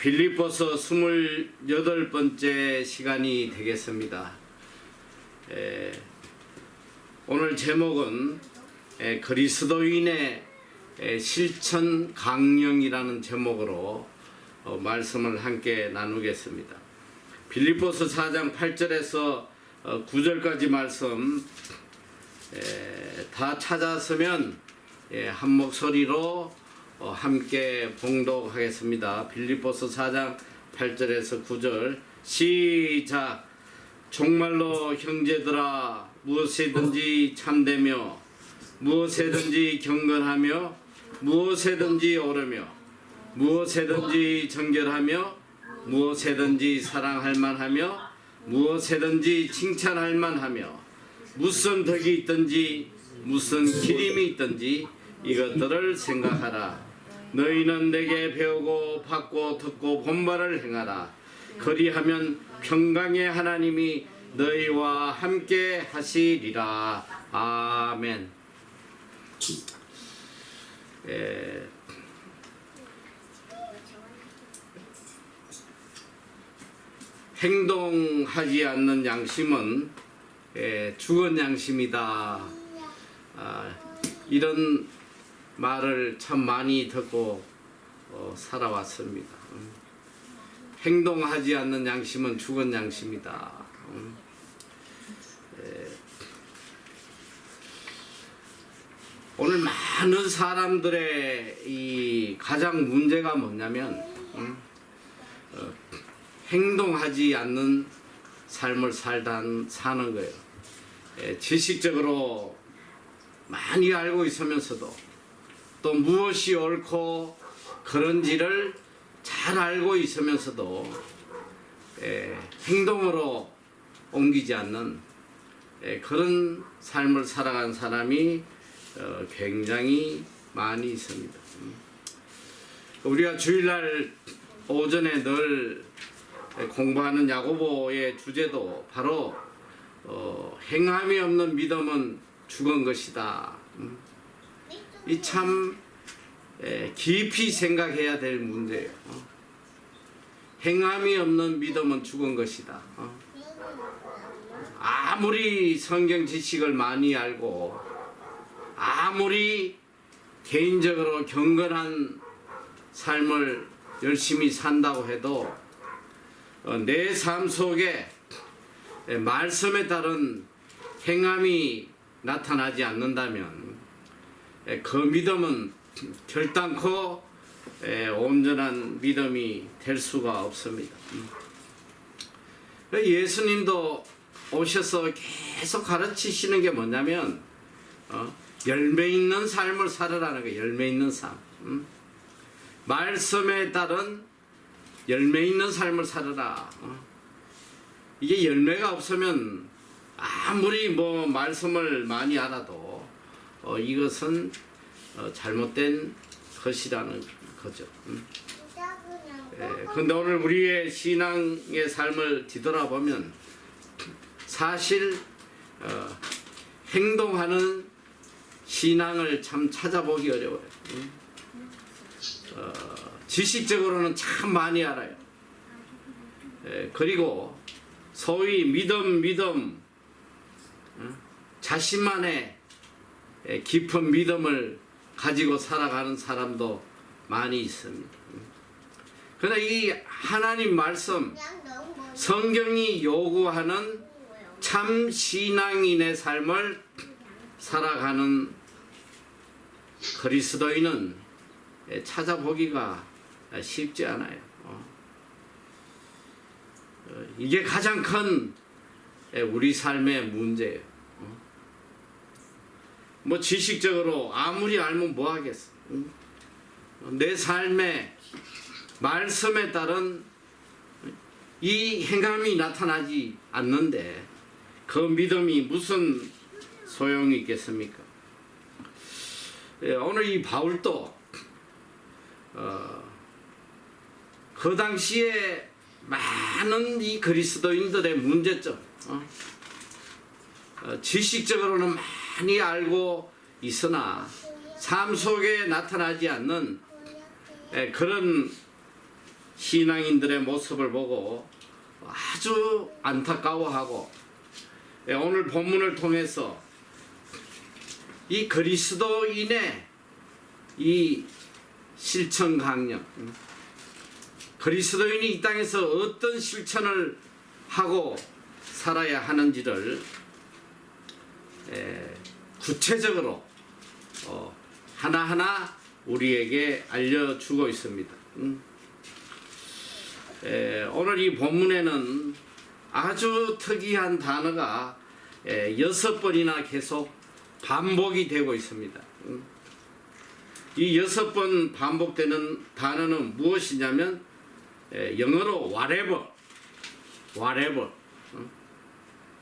빌립보서 28번째 시간이 되겠습니다. 오늘 제목은 그리스도인의 실천 강령이라는 제목으로 말씀을 함께 나누겠습니다. 빌립보서 4장 8절에서 9절까지 말씀 다 찾았으면 한 목소리로 함께 봉독하겠습니다. 빌립보서 4장 8절에서 9절 시작. 정말로 형제들아, 무엇이든지 참되며 무엇이든지 경건하며 무엇이든지 옳으며 무엇이든지 정결하며 무엇이든지 사랑할 만하며 무엇이든지 칭찬할 만하며 무슨 덕이 있든지 무슨 기림이 있든지 이것들을 생각하라. 너희는 내게 배우고 받고 듣고 본바를 행하라. 그리하면 평강의 하나님이 너희와 함께 하시리라. 아멘. 행동하지 않는 양심은 죽은 양심이다. 이런 말을 참 많이 듣고 살아왔습니다. 행동하지 않는 양심은 죽은 양심이다. 오늘 많은 사람들의 이 가장 문제가 뭐냐면 행동하지 않는 삶을 사는 거예요. 지식적으로 많이 알고 있으면서도 또 무엇이 옳고 그런지를 잘 알고 있으면서도 행동으로 옮기지 않는 그런 삶을 살아간 사람이 굉장히 많이 있습니다. 우리가 주일날 오전에 늘 공부하는 야고보의 주제도 바로 행함이 없는 믿음은 죽은 것이다. 이 참 깊이 생각해야 될 문제예요. 행함이 없는 믿음은 죽은 것이다. 아무리 성경 지식을 많이 알고 아무리 개인적으로 경건한 삶을 열심히 산다고 해도 내 삶 속에 말씀에 따른 행함이 나타나지 않는다면 그 믿음은 결단코 온전한 믿음이 될 수가 없습니다. 예수님도 오셔서 계속 가르치시는 게 뭐냐면 열매 있는 삶을 살으라는 거예요. 열매 있는 삶. 말씀에 따른 열매 있는 삶을 살으라. 이게 열매가 없으면 아무리 말씀을 많이 알아도 이것은 잘못된 것이라는 거죠. 그런데 오늘 우리의 신앙의 삶을 뒤돌아보면 사실 행동하는 신앙을 참 찾아보기 어려워요. 지식적으로는 참 많이 알아요. 그리고 소위 믿음 자신만의 깊은 믿음을 가지고 살아가는 사람도 많이 있습니다. 그러나 이 하나님 말씀, 성경이 요구하는 참 신앙인의 삶을 살아가는 그리스도인은 찾아보기가 쉽지 않아요. 이게 가장 큰 우리 삶의 문제예요. 지식적으로 아무리 알면 뭐 하겠어. 내 삶의 말씀에 따른 이 행함이 나타나지 않는데 그 믿음이 무슨 소용이 있겠습니까? 오늘 이 바울도 그 당시에 많은 이 그리스도인들의 문제점, 지식적으로는 많이 알고 있으나 삶 속에 나타나지 않는 그런 신앙인들의 모습을 보고 아주 안타까워하고 오늘 본문을 통해서 이 그리스도인의 이 실천 강령, 그리스도인이 이 땅에서 어떤 실천을 하고 살아야 하는지를 구체적으로 하나하나 우리에게 알려주고 있습니다. 오늘 이 본문에는 아주 특이한 단어가 6번이나 계속 반복이 되고 있습니다. 이 6번 반복되는 단어는 무엇이냐면 영어로 whatever,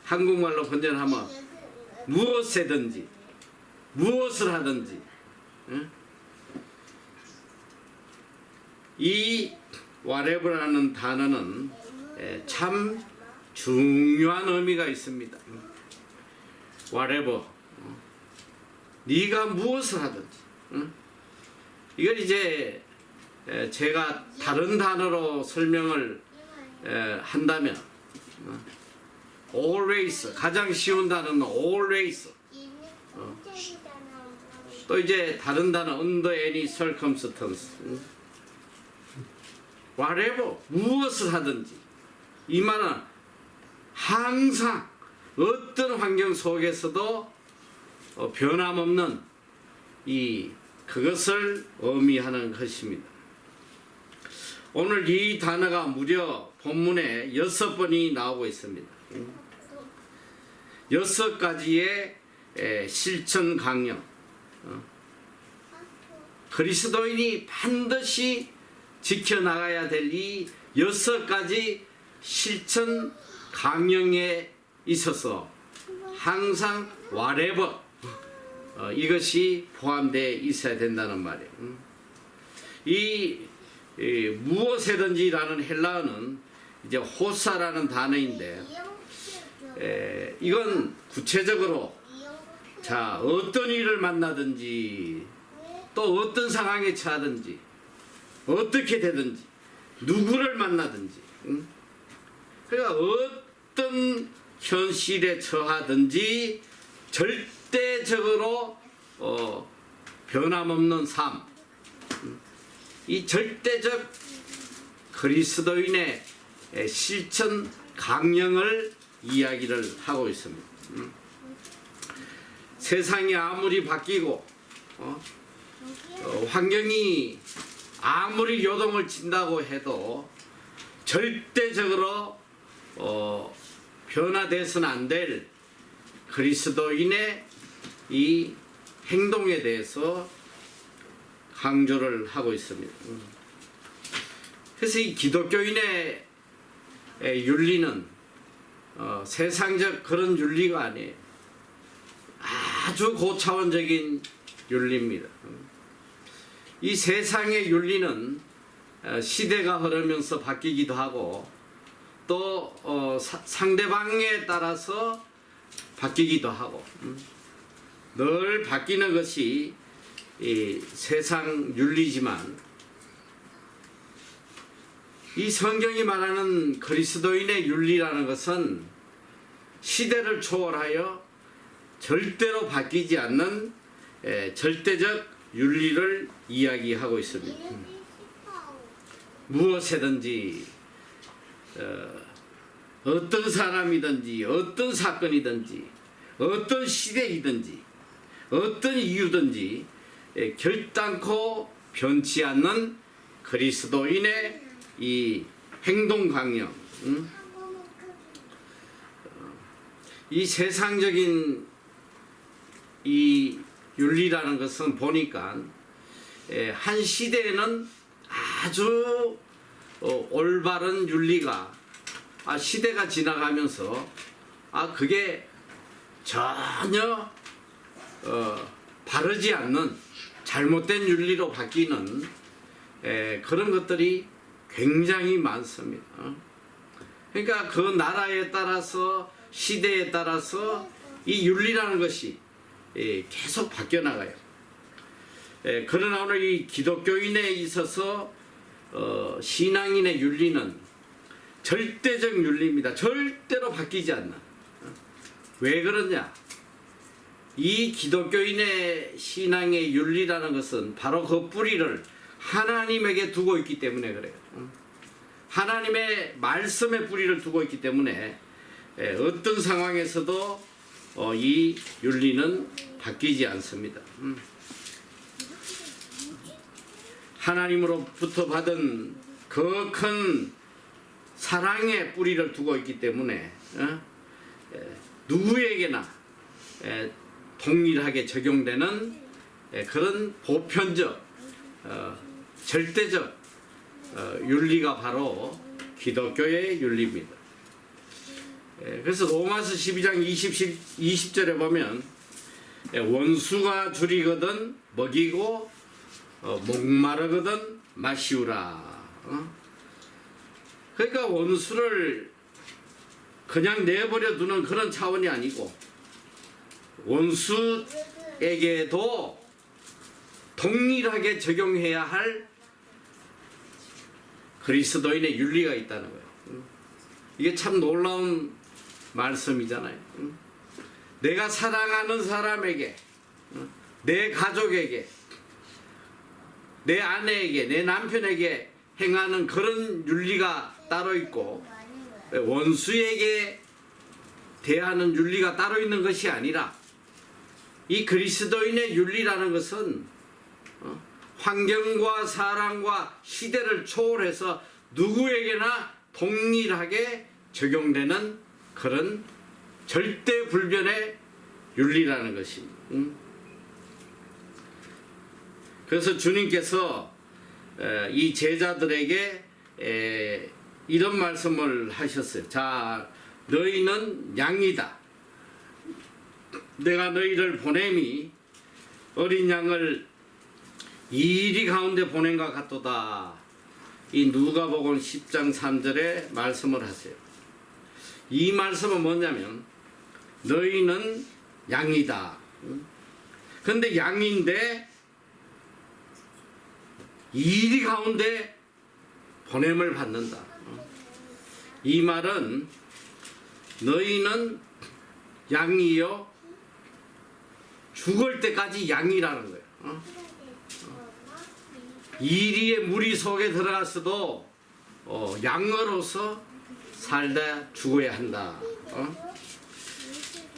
한국말로 번역하면 무엇이든지, 무엇을 하든지. 이 whatever라는 단어는 참 중요한 의미가 있습니다. whatever, 네가 무엇을 하든지. 이걸 이제 제가 다른 단어로 설명을 한다면 always, 가장 쉬운 단어는 always, 또 이제 다른 단어 under any circumstance, whatever, 무엇을 하든지. 이 말은 항상 어떤 환경 속에서도 변함없는 그것을 의미하는 것입니다. 오늘 이 단어가 무려 본문에 6번이 나오고 있습니다. 6가지의 실천 강령, 그리스도인이 반드시 지켜나가야 될 이 6가지 실천 강령에 있어서 항상 whatever, 이것이 포함되어 있어야 된다는 말이에요. 이 무엇이든지라는 헬라어는 이제 호사라는 단어인데, 이건 구체적으로 자 어떤 일을 만나든지 또 어떤 상황에 처하든지 어떻게 되든지 누구를 만나든지, 그러니까 어떤 현실에 처하든지 절대적으로 변함없는 삶, 이 절대적 그리스도인의 실천 강령을 이야기를 하고 있습니다. 세상이 아무리 바뀌고 환경이 아무리 요동을 친다고 해도 절대적으로 변화돼서는 안 될 그리스도인의 이 행동에 대해서 강조를 하고 있습니다. 그래서 이 기독교인의 윤리는 세상적 그런 윤리가 아니에요. 아주 고차원적인 윤리입니다. 이 세상의 윤리는 시대가 흐르면서 바뀌기도 하고 또 상대방에 따라서 바뀌기도 하고 늘 바뀌는 것이 이 세상 윤리지만, 이 성경이 말하는 그리스도인의 윤리라는 것은 시대를 초월하여 절대로 바뀌지 않는 절대적 윤리를 이야기하고 있습니다. 무엇이든지 어떤 사람이든지 어떤 사건이든지 어떤 시대이든지 어떤 이유든지 결단코 변치 않는 그리스도인의 이 행동 강령, 이 세상적인 이 윤리라는 것은 보니까 한 시대에는 아주 올바른 윤리가 시대가 지나가면서 그게 전혀 바르지 않는 잘못된 윤리로 바뀌는 그런 것들이 굉장히 많습니다. 그러니까 그 나라에 따라서 시대에 따라서 이 윤리라는 것이 계속 바뀌어 나가요. 그러나 오늘 이 기독교인에 있어서 신앙인의 윤리는 절대적 윤리입니다. 절대로 바뀌지 않는. 왜 그러냐? 이 기독교인의 신앙의 윤리라는 것은 바로 그 뿌리를 하나님에게 두고 있기 때문에 그래요. 하나님의 말씀의 뿌리를 두고 있기 때문에 어떤 상황에서도 이 윤리는 바뀌지 않습니다. 하나님으로부터 받은 그 큰 사랑의 뿌리를 두고 있기 때문에 누구에게나 동일하게 적용되는 그런 보편적 절대적 윤리가 바로 기독교의 윤리입니다. 그래서 로마서 12장 20절에 보면 원수가 줄이거든 먹이고 목마르거든 마시우라. 그러니까 원수를 그냥 내버려 두는 그런 차원이 아니고 원수에게도 동일하게 적용해야 할 그리스도인의 윤리가 있다는 거예요. 이게 참 놀라운 말씀이잖아요. 내가 사랑하는 사람에게, 내 가족에게, 내 아내에게, 내 남편에게 행하는 그런 윤리가 따로 있고 원수에게 대하는 윤리가 따로 있는 것이 아니라 이 그리스도인의 윤리라는 것은 환경과 사람과 시대를 초월해서 누구에게나 동일하게 적용되는 그런 절대 불변의 윤리라는 것입니다. 그래서 주님께서 이 제자들에게 이런 말씀을 하셨어요. 자, 너희는 양이다. 내가 너희를 보냄이 어린 양을 이리 가운데 보낸 것 같도다. 이 누가복음 10장 3절에 말씀을 하세요. 이 말씀은 뭐냐면 너희는 양이다. 근데 양인데 이리 가운데 보냄을 받는다. 이 말은 너희는 양이요 죽을 때까지 양이라는 거예요. 이리의 무리 속에 들어갔어도 양으로서 살다 죽어야 한다.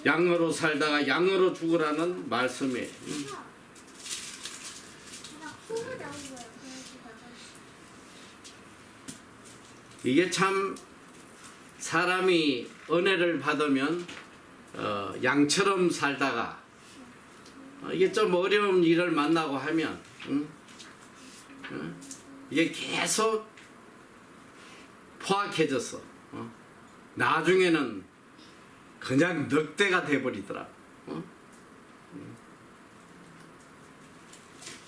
양으로 살다가 양으로 죽으라는 말씀이에요. 이게 참 사람이 은혜를 받으면 양처럼 살다가 이게 좀 어려운 일을 만나고 하면 이게 계속 포악해져서 나중에는 그냥 늑대가 돼버리더라.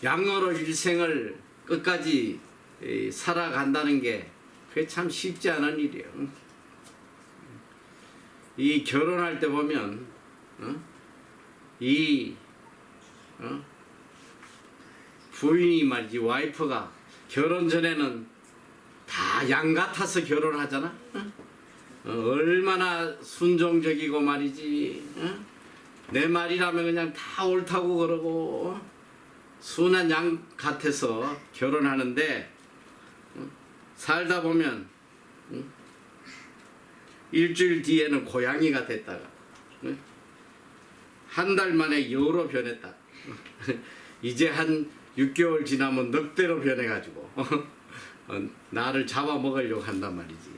양으로 일생을 끝까지 살아간다는 게 그게 참 쉽지 않은 일이에요. 이 결혼할 때 보면 부인이 말이지 와이프가 결혼 전에는 다 양 같아서 결혼하잖아. 얼마나 순종적이고 말이지. 내 말이라면 그냥 다 옳다고 그러고 순한 양 같아서 결혼하는데 살다 보면 일주일 뒤에는 고양이가 됐다가 한 달 만에 여우로 변했다. 이제 한 6개월 지나면 늑대로 변해가지고 나를 잡아먹으려고 한단 말이지.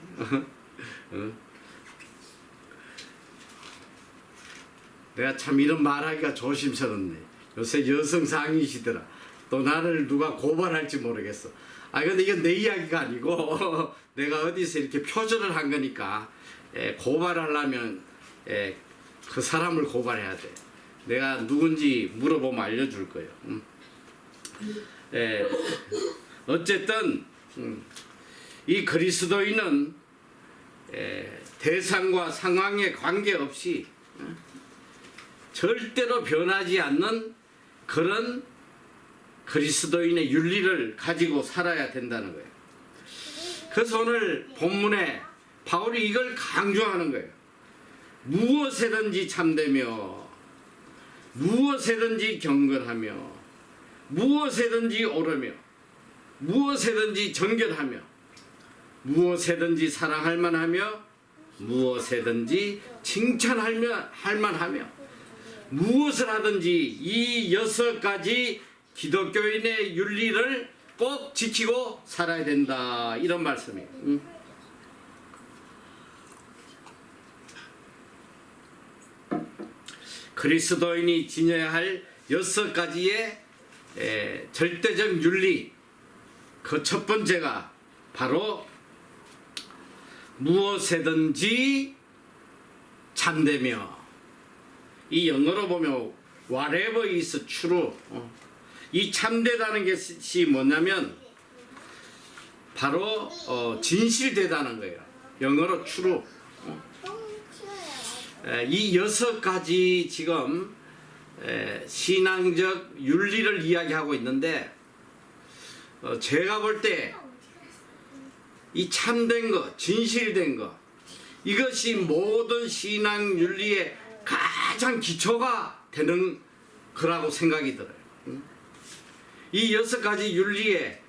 내가 참 이런 말하기가 조심스럽네. 요새 여성 상이시더라. 또 나를 누가 고발할지 모르겠어. 근데 이건 내 이야기가 아니고 내가 어디서 이렇게 표절을 한 거니까 고발하려면 그 사람을 고발해야 돼. 내가 누군지 물어보면 알려줄 거예요. 어쨌든 이 그리스도인은 대상과 상황에 관계없이 절대로 변하지 않는 그런 그리스도인의 윤리를 가지고 살아야 된다는 거예요. 그래서 오늘 본문에 바울이 이걸 강조하는 거예요. 무엇에든지 참되며 무엇에든지 경건하며 무엇에든지 옳으며 무엇에든지 정결하며 무엇에든지 사랑할 만하며 무엇에든지 칭찬할 만하며 무엇을 하든지 이 6가지 기독교인의 윤리를 꼭 지키고 살아야 된다, 이런 말씀이에요. 그리스도인이 지녀야 할 6가지의 절대적 윤리, 그 첫 번째가 바로 무엇에든지 참되며, 이 영어로 보면 whatever is true, 이 참되다는 것이 뭐냐면 바로 진실되다는 거예요. 영어로 true. 이 6가지 지금 신앙적 윤리를 이야기하고 있는데, 제가 볼 때 이 참된 것, 진실된 것, 이것이 모든 신앙 윤리의 가장 기초가 되는 거라고 생각이 들어요. 이 6가지 윤리의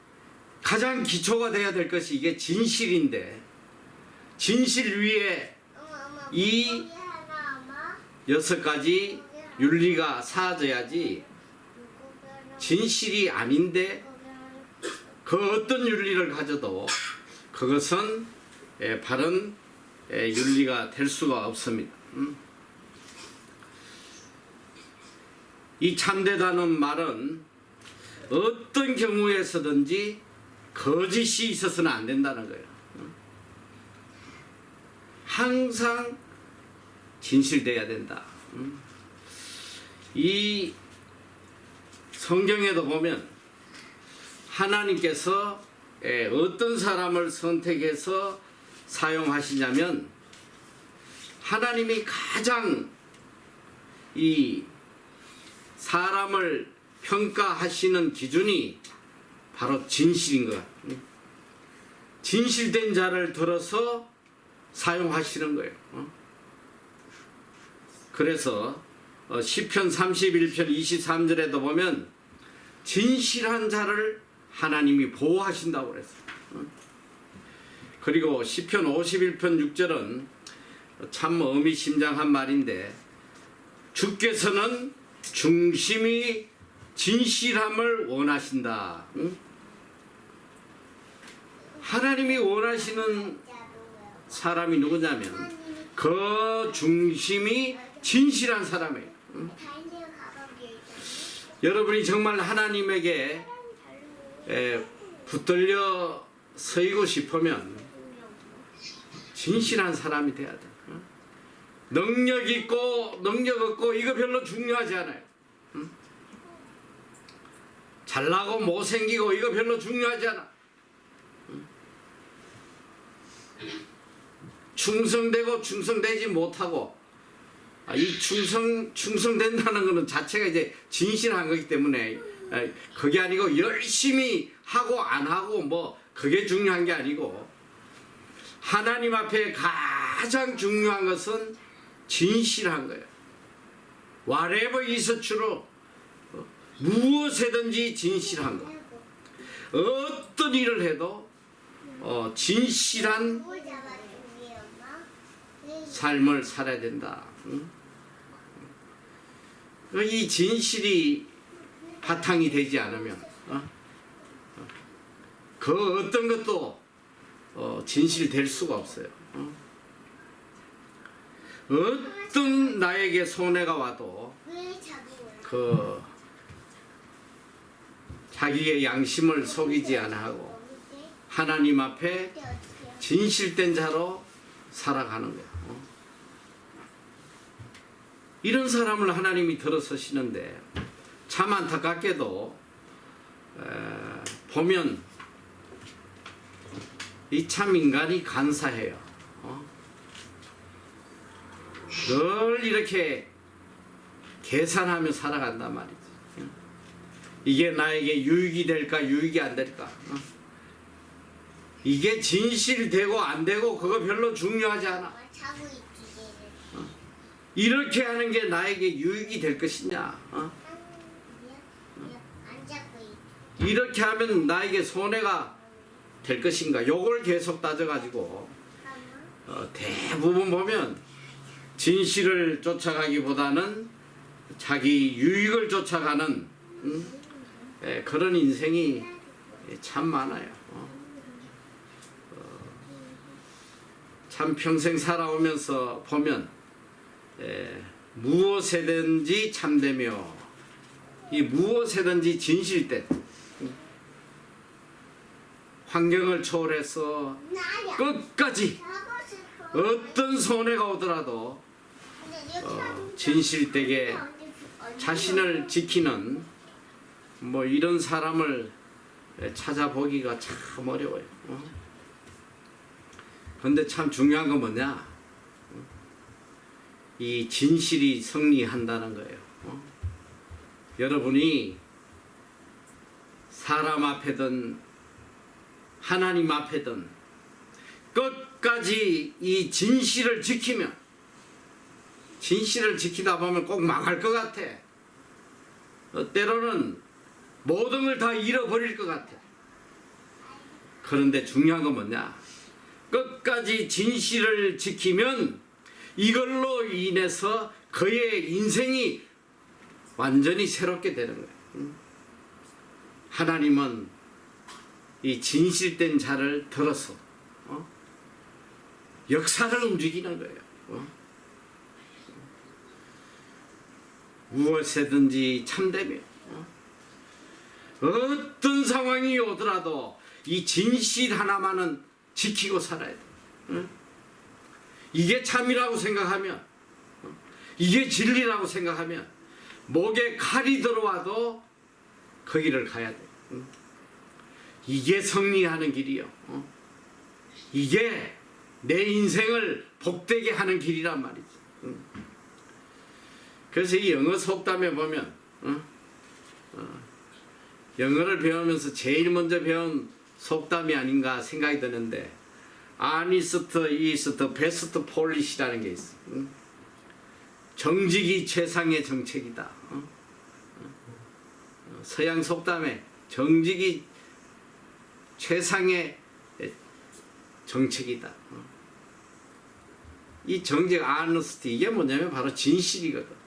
가장 기초가 돼야 될 것이 이게 진실인데, 진실 위에 이 6가지 윤리가 사라져야지, 진실이 아닌데 그 어떤 윤리를 가져도 그것은 바른 윤리가 될 수가 없습니다. 이 참되다는 말은 어떤 경우에서든지 거짓이 있어서는 안 된다는 거예요. 항상 진실돼야 된다. 이 성경에도 보면 하나님께서 어떤 사람을 선택해서 사용하시냐면, 하나님이 가장 이 사람을 평가하시는 기준이 바로 진실인 것 같아요. 진실된 자를 들어서 사용하시는 거예요. 그래서 시편 31편 23절에도 보면 진실한 자를 하나님이 보호하신다고 그랬어요. 그리고 시편 51편 6절은 참 의미심장한 말인데, 주께서는 중심이 진실함을 원하신다. 하나님이 원하시는 사람이 누구냐면 그 중심이 진실한 사람이에요. 여러분이 정말 하나님에게 붙들려 서이고 싶으면 진실한 사람이 돼야 돼. 능력 있고 능력 없고 이거 별로 중요하지 않아요. 잘나고 못생기고 이거 별로 중요하지 않아. 충성되고 충성되지 못하고, 이 충성된다는 것은 자체가 이제 진실한 거기 때문에, 그게 아니고 열심히 하고 안 하고 뭐 그게 중요한 게 아니고, 하나님 앞에 가장 중요한 것은 진실한 거예요. whatever is true, 무엇에든지 진실한 것. 어떤 일을 해도 진실한 삶을 살아야 된다. 이 진실이 바탕이 되지 않으면 그 어떤 것도 진실될 수가 없어요. 어떤 나에게 손해가 와도 그 자기의 양심을 속이지 않아하고 하나님 앞에 진실된 자로 살아가는 거예요. 이런 사람을 하나님이 들어서시는데, 참 안타깝게도 보면 이 참 인간이 간사해요. 늘 이렇게 계산하며 살아간단 말이지. 이게 나에게 유익이 될까 유익이 안 될까. 이게 진실되고 안 되고 그거 별로 중요하지 않아. 자고 있지 얘를. 이렇게 하는 게 나에게 유익이 될 것이냐? 안 자고 있지. 이렇게 하면 나에게 손해가 될 것인가? 요걸 계속 따져가지고 대부분 보면 진실을 쫓아가기보다는 자기 유익을 쫓아가는 그런 인생이 참 많아요. 참 평생 살아오면서 보면 무엇에든지 참되며 이 무엇에든지 진실된 환경을 초월해서 나야. 끝까지 자고 싶어. 어떤 손해가 오더라도 진실되게 자신을 지키는 뭐 이런 사람을 찾아보기가 참 어려워요. 그런데 참 중요한 건 뭐냐? 이 진실이 승리한다는 거예요. 여러분이 사람 앞에든 하나님 앞에든 끝까지 이 진실을 지키면, 진실을 지키다 보면 꼭 망할 것 같아. 때로는 모든 걸 다 잃어버릴 것 같아. 그런데 중요한 건 뭐냐? 끝까지 진실을 지키면 이걸로 인해서 그의 인생이 완전히 새롭게 되는 거예요. 하나님은 이 진실된 자를 들어서 역사를 움직이는 거예요. 무엇이든지 참되며 어떤 상황이 오더라도 이 진실 하나만은 지키고 살아야 돼. 이게 참이라고 생각하면, 이게 진리라고 생각하면 목에 칼이 들어와도 그 길을 가야 돼. 이게 승리하는 길이요. 이게 내 인생을 복되게 하는 길이란 말이지. 그래서 이 영어 속담에 보면 영어를 배우면서 제일 먼저 배운 속담이 아닌가 생각이 드는데, honest is the best policy라는 게 있어. 정직이 최상의 정책이다. 서양 속담에 정직이 최상의 정책이다. 이 정직, honesty, 이게 뭐냐면 바로 진실이거든.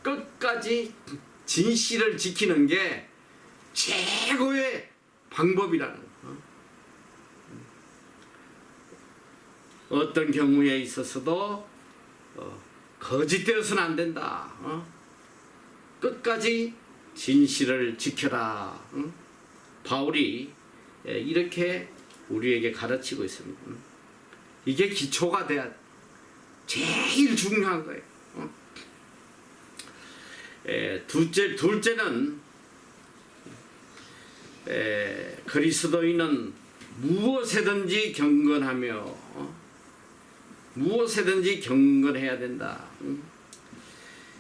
끝까지 진실을 지키는 게 최고의 방법이라는 거야. 어떤 경우에 있어서도 거짓되어서는 안 된다. 끝까지 진실을 지켜라. 바울이 이렇게 우리에게 가르치고 있습니다. 이게 기초가 돼야 돼. 제일 중요한 거예요. 둘째는 그리스도인은 무엇에든지 경건하며 무엇에든지 경건해야 된다.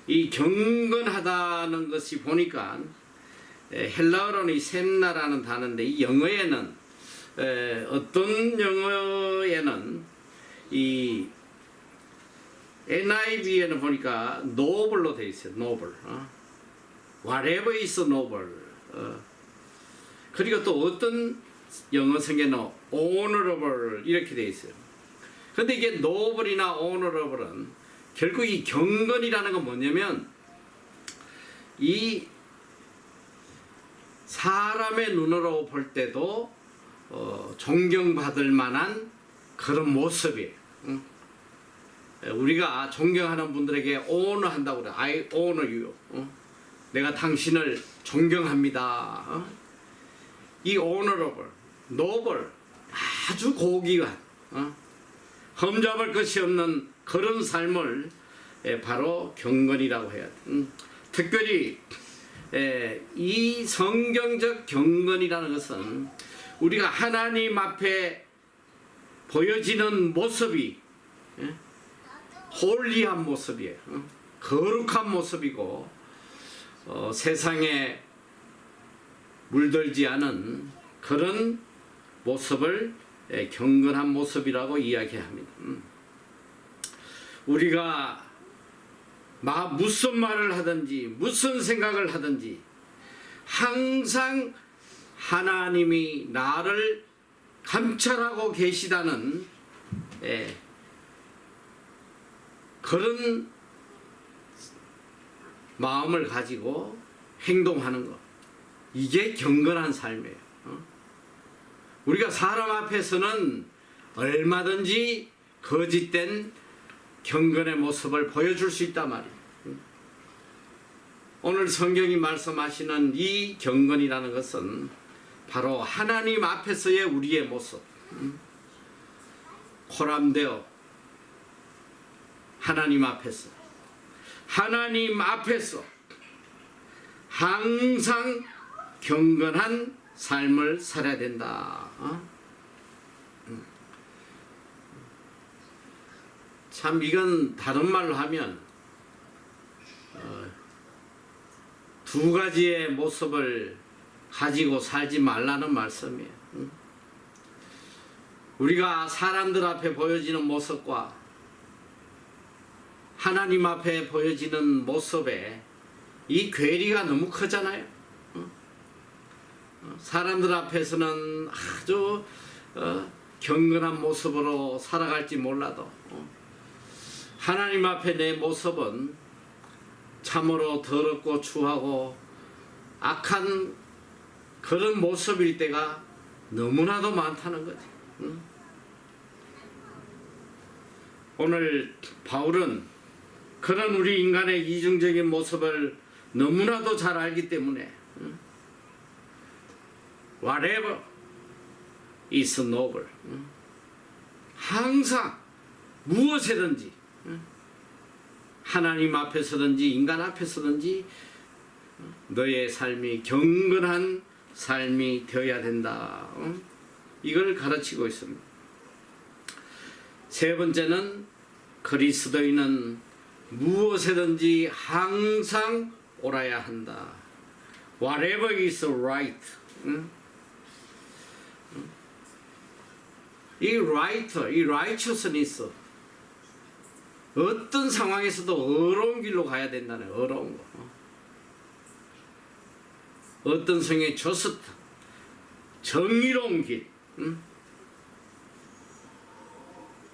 이 경건하다는 것이 보니까 헬라어로는 이 셈나라는 단어인데, 이 영어에는 어떤 영어에는 이 NIV에는 보니까 noble로 되어 있어요. noble. whatever is noble. 그리고 또 어떤 영어 성경에는 honorable 이렇게 되어 있어요. 근데 이게 noble이나 honorable은 결국 이 경건이라는 건 뭐냐면, 이 사람의 눈으로 볼 때도 존경받을 만한 그런 모습이에요. 우리가 존경하는 분들에게 honor한다고 그래. I honor you. 내가 당신을 존경합니다. 이 honorable, noble, 아주 고귀한, 흠잡을 것이 없는 그런 삶을 바로 경건이라고 해야 돼. 특별히 이 성경적 경건이라는 것은 우리가 하나님 앞에 보여지는 모습이 홀리한 모습이에요. 거룩한 모습이고, 세상에 물들지 않은 그런 모습을 경건한 모습이라고 이야기합니다. 우리가 무슨 말을 하든지 무슨 생각을 하든지 항상 하나님이 나를 감찰하고 계시다는 그런 마음을 가지고 행동하는 것, 이게 경건한 삶이에요. 우리가 사람 앞에서는 얼마든지 거짓된 경건의 모습을 보여줄 수 있단 말이에요. 오늘 성경이 말씀하시는 이 경건이라는 것은 바로 하나님 앞에서의 우리의 모습, 코람되어 하나님 앞에서 항상 경건한 삶을 살아야 된다. 참 이건 다른 말로 하면 두 가지의 모습을 가지고 살지 말라는 말씀이에요. 우리가 사람들 앞에 보여지는 모습과 하나님 앞에 보여지는 모습에 이 괴리가 너무 크잖아요. 사람들 앞에서는 아주 경건한 모습으로 살아갈지 몰라도 하나님 앞에 내 모습은 참으로 더럽고 추하고 악한 그런 모습일 때가 너무나도 많다는 거지. 오늘 바울은 그런 우리 인간의 이중적인 모습을 너무나도 잘 알기 때문에 whatever is noble, 항상 무엇이든지 하나님 앞에서든지 인간 앞에서든지 너의 삶이 경건한 삶이 되어야 된다. 이걸 가르치고 있습니다. 세 번째는 그리스도인은 무엇이든지 항상 옳아야 한다. Whatever is right. 이 righteousness, 어떤 상황에서도 어려운 길로 가야 된다는, 어려운 거. 어떤 성의 just, 정의로운 길.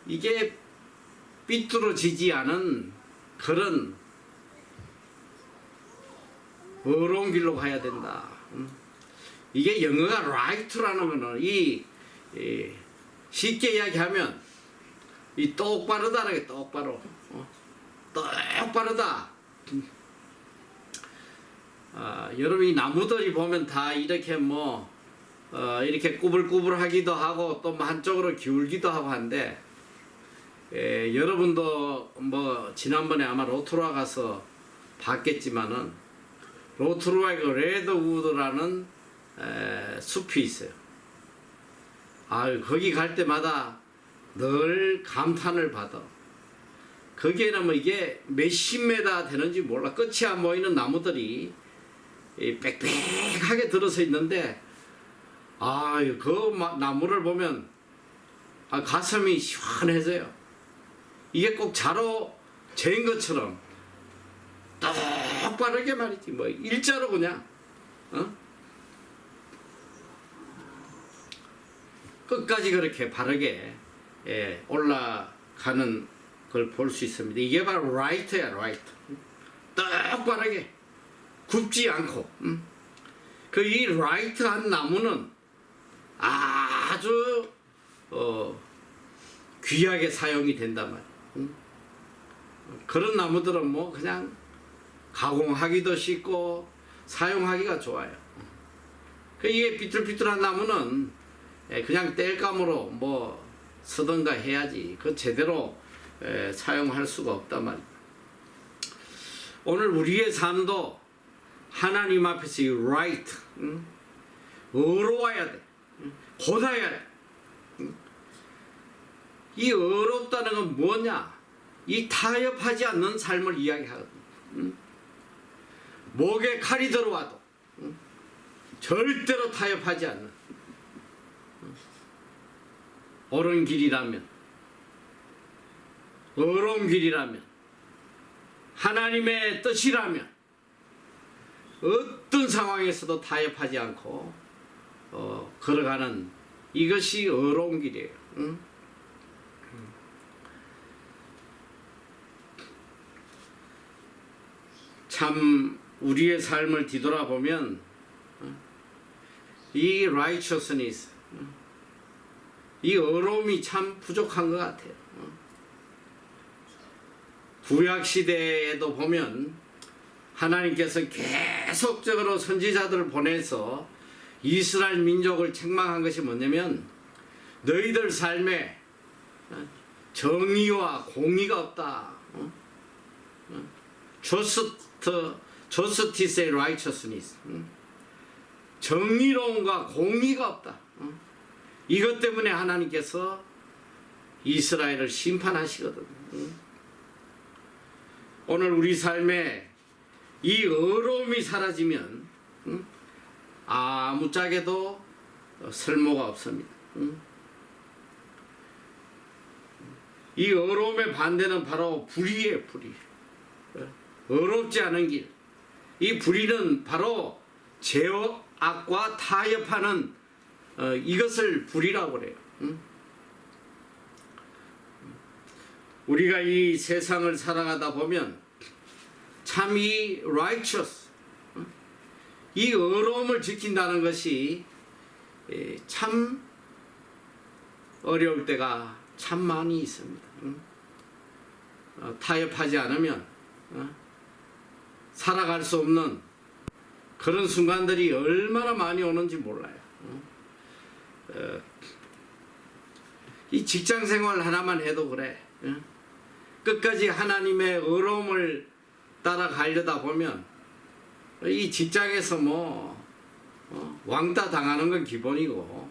이게 삐뚤어지지 않은 그런 어려운 길로 가야 된다. 이게 영어가 right라는 거는 쉽게 이야기하면 이 똑바르다는 게 똑바로, 똑바르다. 여러분 이 나무들이 보면 다 이렇게 이렇게 꾸불꾸불하기도 하고 또 한쪽으로 기울기도 하고 한데, 여러분도 지난번에 아마 로토루아 가서 봤겠지만은 로토루아에 그 레드우드라는 숲이 있어요. 거기 갈 때마다 늘 감탄을 받아. 거기에는 이게 몇십 메다 되는지 몰라. 끝이 안 보이는 나무들이 빽빽하게 들어서 있는데, 그 나무를 보면 가슴이 시원해져요. 이게 꼭 자로 재인 것처럼 똑바르게 말이지, 일자로 그냥 끝까지 그렇게 바르게 올라가는 걸 볼 수 있습니다. 이게 바로 right야, right. 똑바르게 굽지 않고. 이 right한 나무는 아주 귀하게 사용이 된단 말이에요. 그런 나무들은 그냥 가공하기도 쉽고 사용하기가 좋아요. 이게 삐뚤삐뚤한 나무는 그냥 땔감으로 쓰던가 해야지 그 제대로 사용할 수가 없단 말이에요. 오늘 우리의 삶도 하나님 앞에서 이 right, 의로워야 돼. 고다야 돼. 이 의롭다는 건 뭐냐? 이 타협하지 않는 삶을 이야기하거든. 목에 칼이 들어와도 절대로 타협하지 않는. 옳은 길이라면, 의로운 길이라면, 하나님의 뜻이라면 어떤 상황에서도 타협하지 않고 걸어가는 이것이 의로운 길이에요. 응? 참 우리의 삶을 뒤돌아보면 이 righteousness, 이 의로움이 참 부족한 것 같아요. 구약 시대에도 보면 하나님께서 계속적으로 선지자들을 보내서 이스라엘 민족을 책망한 것이 뭐냐면 너희들 삶에 정의와 공의가 없다. Justice and righteousness. 정의로움과 공의가 없다. 이것 때문에 하나님께서 이스라엘을 심판하시거든. 오늘 우리 삶에 이 의로움이 사라지면 아무짝에도 쓸모가 없습니다. 이 의로움의 반대는 바로 불의예요. 불의. 의롭지 않은 길. 이 불의는 바로 죄악과 타협하는 이것을 불의라고 그래요. 우리가 이 세상을 살아가다 보면 참 이 righteous, 이 의로움을 지킨다는 것이 참 어려울 때가 참 많이 있습니다. 타협하지 않으면 살아갈 수 없는 그런 순간들이 얼마나 많이 오는지 몰라요. 이 직장 생활 하나만 해도 그래. 끝까지 하나님의 의로움을 따라가려다 보면 이 직장에서 왕따 당하는 건 기본이고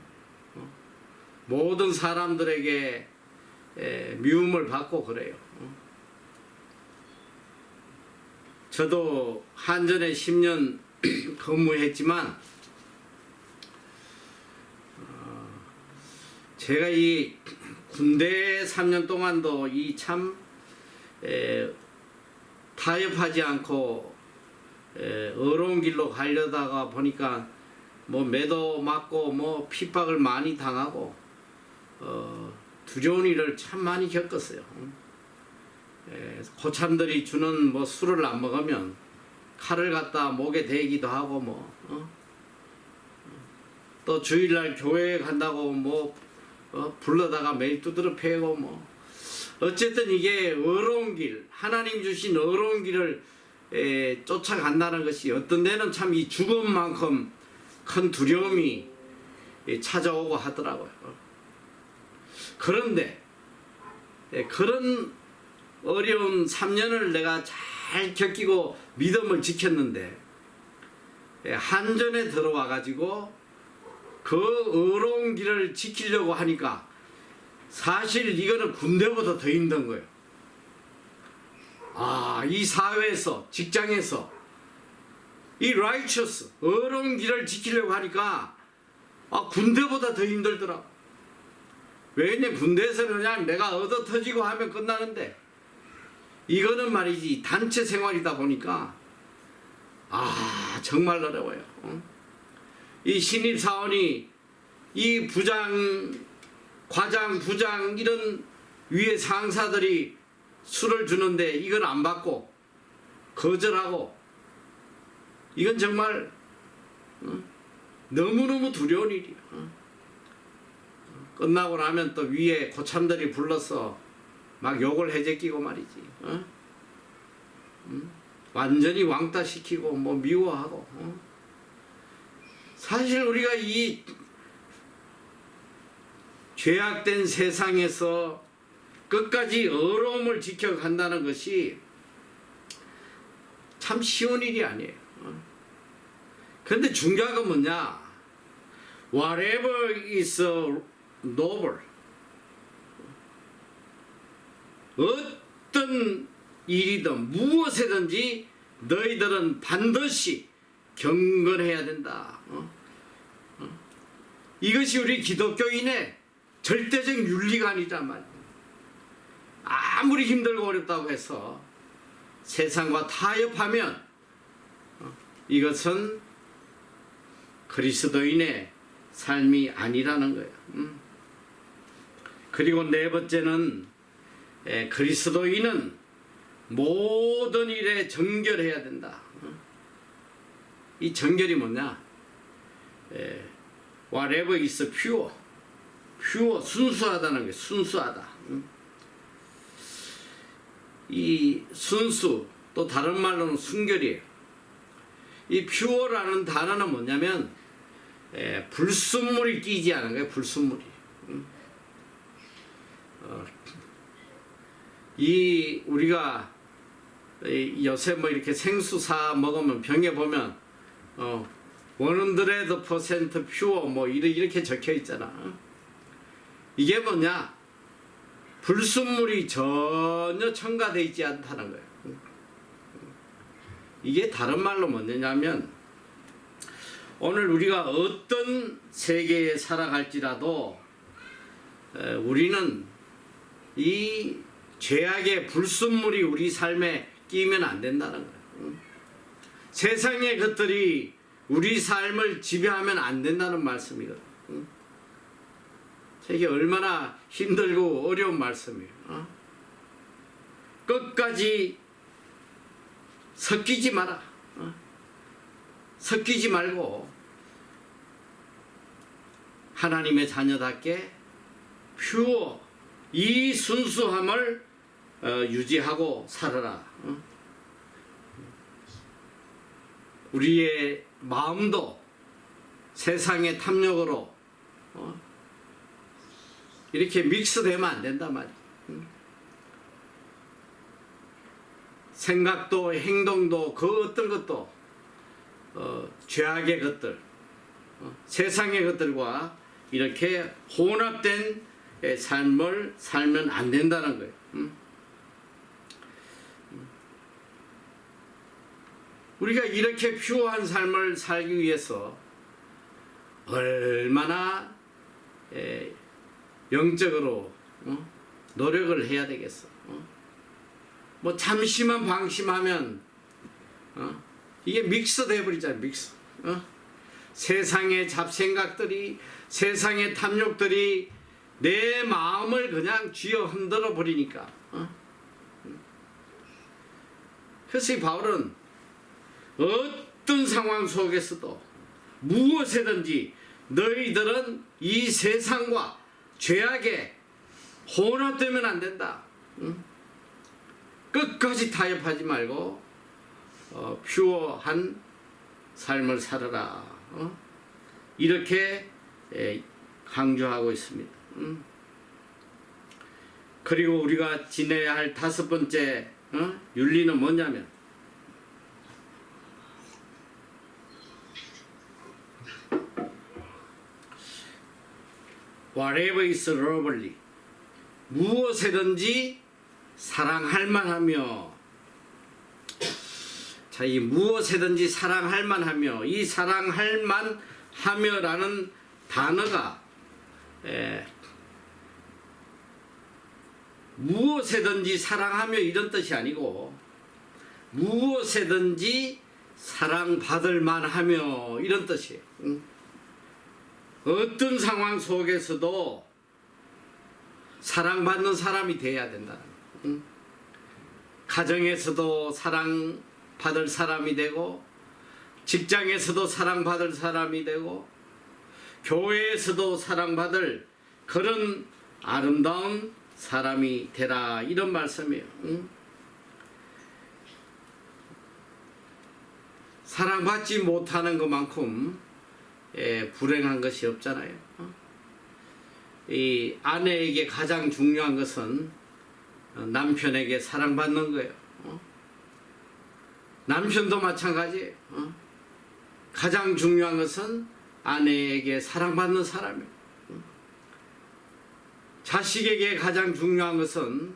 모든 사람들에게 미움을 받고 그래요. 저도 한전에 10년 근무했지만 제가 이 군대 3년 동안도 이 참 타협하지 않고 의로운 길로 가려다가 보니까 매도 맞고 핍박을 많이 당하고 두려운 일을 참 많이 겪었어요. 고참들이 주는 술을 안 먹으면 칼을 갖다 목에 대기도 하고 또 주일날 교회에 간다고 불러다가 매일 두드려 패고 어쨌든 이게 의로운 길, 하나님 주신 의로운 길을 쫓아간다는 것이 어떤 데는 참 이 죽음만큼 큰 두려움이 찾아오고 하더라고요. 그런데 그런 어려운 3년을 내가 잘 겪이고 믿음을 지켰는데 한전에 들어와 가지고 그 의로운 길을 지키려고 하니까 사실 이거는 군대보다 더 힘든 거예요. 이 사회에서, 직장에서 이 righteous, 의로운 길을 지키려고 하니까 군대보다 더 힘들더라고. 왜냐면 군대에서는 그냥 내가 얻어 터지고 하면 끝나는데 이거는 말이지 단체 생활이다 보니까 정말 어려워요. 이 신입사원이 이 부장, 과장, 부장 이런 위에 상사들이 술을 주는데 이건 안 받고 거절하고 이건 정말 너무너무 두려운 일이야. 끝나고 나면 또 위에 고참들이 불러서 막 욕을 해제끼고 말이지. 완전히 왕따시키고 미워하고. 사실 우리가 이 죄악된 세상에서 끝까지 의로움을 지켜간다는 것이 참 쉬운 일이 아니에요. 그런데 중요한 건 뭐냐? Whatever is noble, 어떤 일이든 무엇이든지 너희들은 반드시 경건해야 된다. 이것이 우리 기독교인의 절대적 윤리가 아니란 말이에요. 아무리 힘들고 어렵다고 해서 세상과 타협하면 이것은 그리스도인의 삶이 아니라는 거예요. 그리고 네 번째는 그리스도인은 모든 일에 정결해야 된다. 이 정결이 뭐냐? Whatever is pure. pure, 순수하다는 게 순수하다. 이 순수, 또 다른 말로는 순결이에요. 이 pure라는 단어는 뭐냐면 불순물이 끼지 않은 거예요. 불순물이. 이 우리가 요새 뭐 이렇게 생수 사 먹으면 병에 보면 100% pure 뭐 이렇게 적혀 있잖아. 이게 뭐냐? 불순물이 전혀 첨가되어 있지 않다는 거예요. 이게 다른 말로 뭐냐면 오늘 우리가 어떤 세계에 살아갈지라도 우리는 이 죄악의 불순물이 우리 삶에 끼면 안 된다는 거예요. 세상의 것들이 우리 삶을 지배하면 안 된다는 말씀이거든. 이게 얼마나 힘들고 어려운 말씀이에요. 끝까지 섞이지 마라. 섞이지 말고 하나님의 자녀답게 퓨어 이 순수함을 유지하고 살아라. 우리의 마음도 세상의 탐욕으로 이렇게 믹스되면 안 된단 말이야. 생각도 행동도 그 어떤 것도 죄악의 것들 세상의 것들과 이렇게 혼합된 삶을 살면 안 된다는 거예요. 우리가 이렇게 퓨어한 삶을 살기 위해서 얼마나 영적으로 노력을 해야 되겠어. 뭐 잠시만 방심하면 이게 믹스돼 버리잖아. 믹스. 세상의 잡생각들이 세상의 탐욕들이 내 마음을 그냥 쥐어 흔들어 버리니까. 그래서 이 바울은 어떤 상황 속에서도 무엇이든지 너희들은 이 세상과 죄악에 혼합되면 안 된다. 끝까지 타협하지 말고 퓨어한 삶을 살아라. 이렇게 강조하고 있습니다. 그리고 우리가 지내야 할 다섯 번째 윤리는 뭐냐면 Whatever is lovely 무엇이든지 사랑할 만하며 자, 이 무엇이든지 사랑할 만하며 이 사랑할 만하며라는 단어가 무엇이든지 사랑하며 이런 뜻이 아니고 무엇이든지 사랑받을 만하며 이런 뜻이에요. 어떤 상황 속에서도 사랑받는 사람이 돼야 된다. 가정에서도 사랑받을 사람이 되고 직장에서도 사랑받을 사람이 되고 교회에서도 사랑받을 그런 아름다운 사람이 되라 이런 말씀이에요. 사랑받지 못하는 것만큼 불행한 것이 없잖아요. 이 아내에게 가장 중요한 것은 남편에게 사랑받는 거예요. 남편도 마찬가지예요. 가장 중요한 것은 아내에게 사랑받는 사람이에요. 자식에게 가장 중요한 것은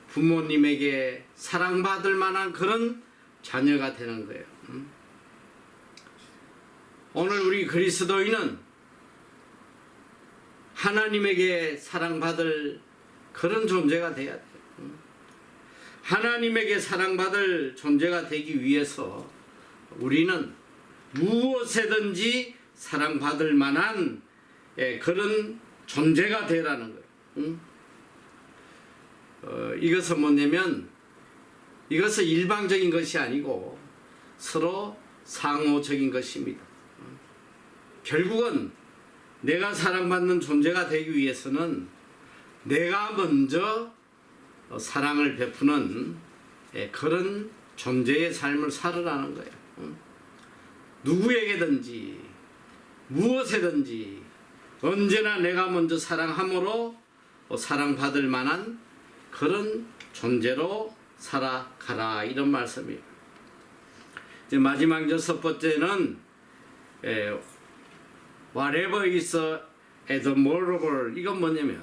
부모님에게 사랑받을 만한 그런 자녀가 되는 거예요. 오늘 우리 그리스도인은 하나님에게 사랑받을 그런 존재가 돼야 돼. 하나님에게 사랑받을 존재가 되기 위해서 우리는 무엇에든지 사랑받을 만한 그런 존재가 되라는 거예요. 이것은 뭐냐면 이것은 일방적인 것이 아니고 서로 상호적인 것입니다. 결국은 내가 사랑받는 존재가 되기 위해서는 내가 먼저 사랑을 베푸는 그런 존재의 삶을 살으라는 거예요. 누구에게든지 무엇에든지 언제나 내가 먼저 사랑함으로 사랑받을 만한 그런 존재로 살아가라, 이런 말씀이에요. 이제 마지막 6번째는 whatever is admirable, 이건 뭐냐면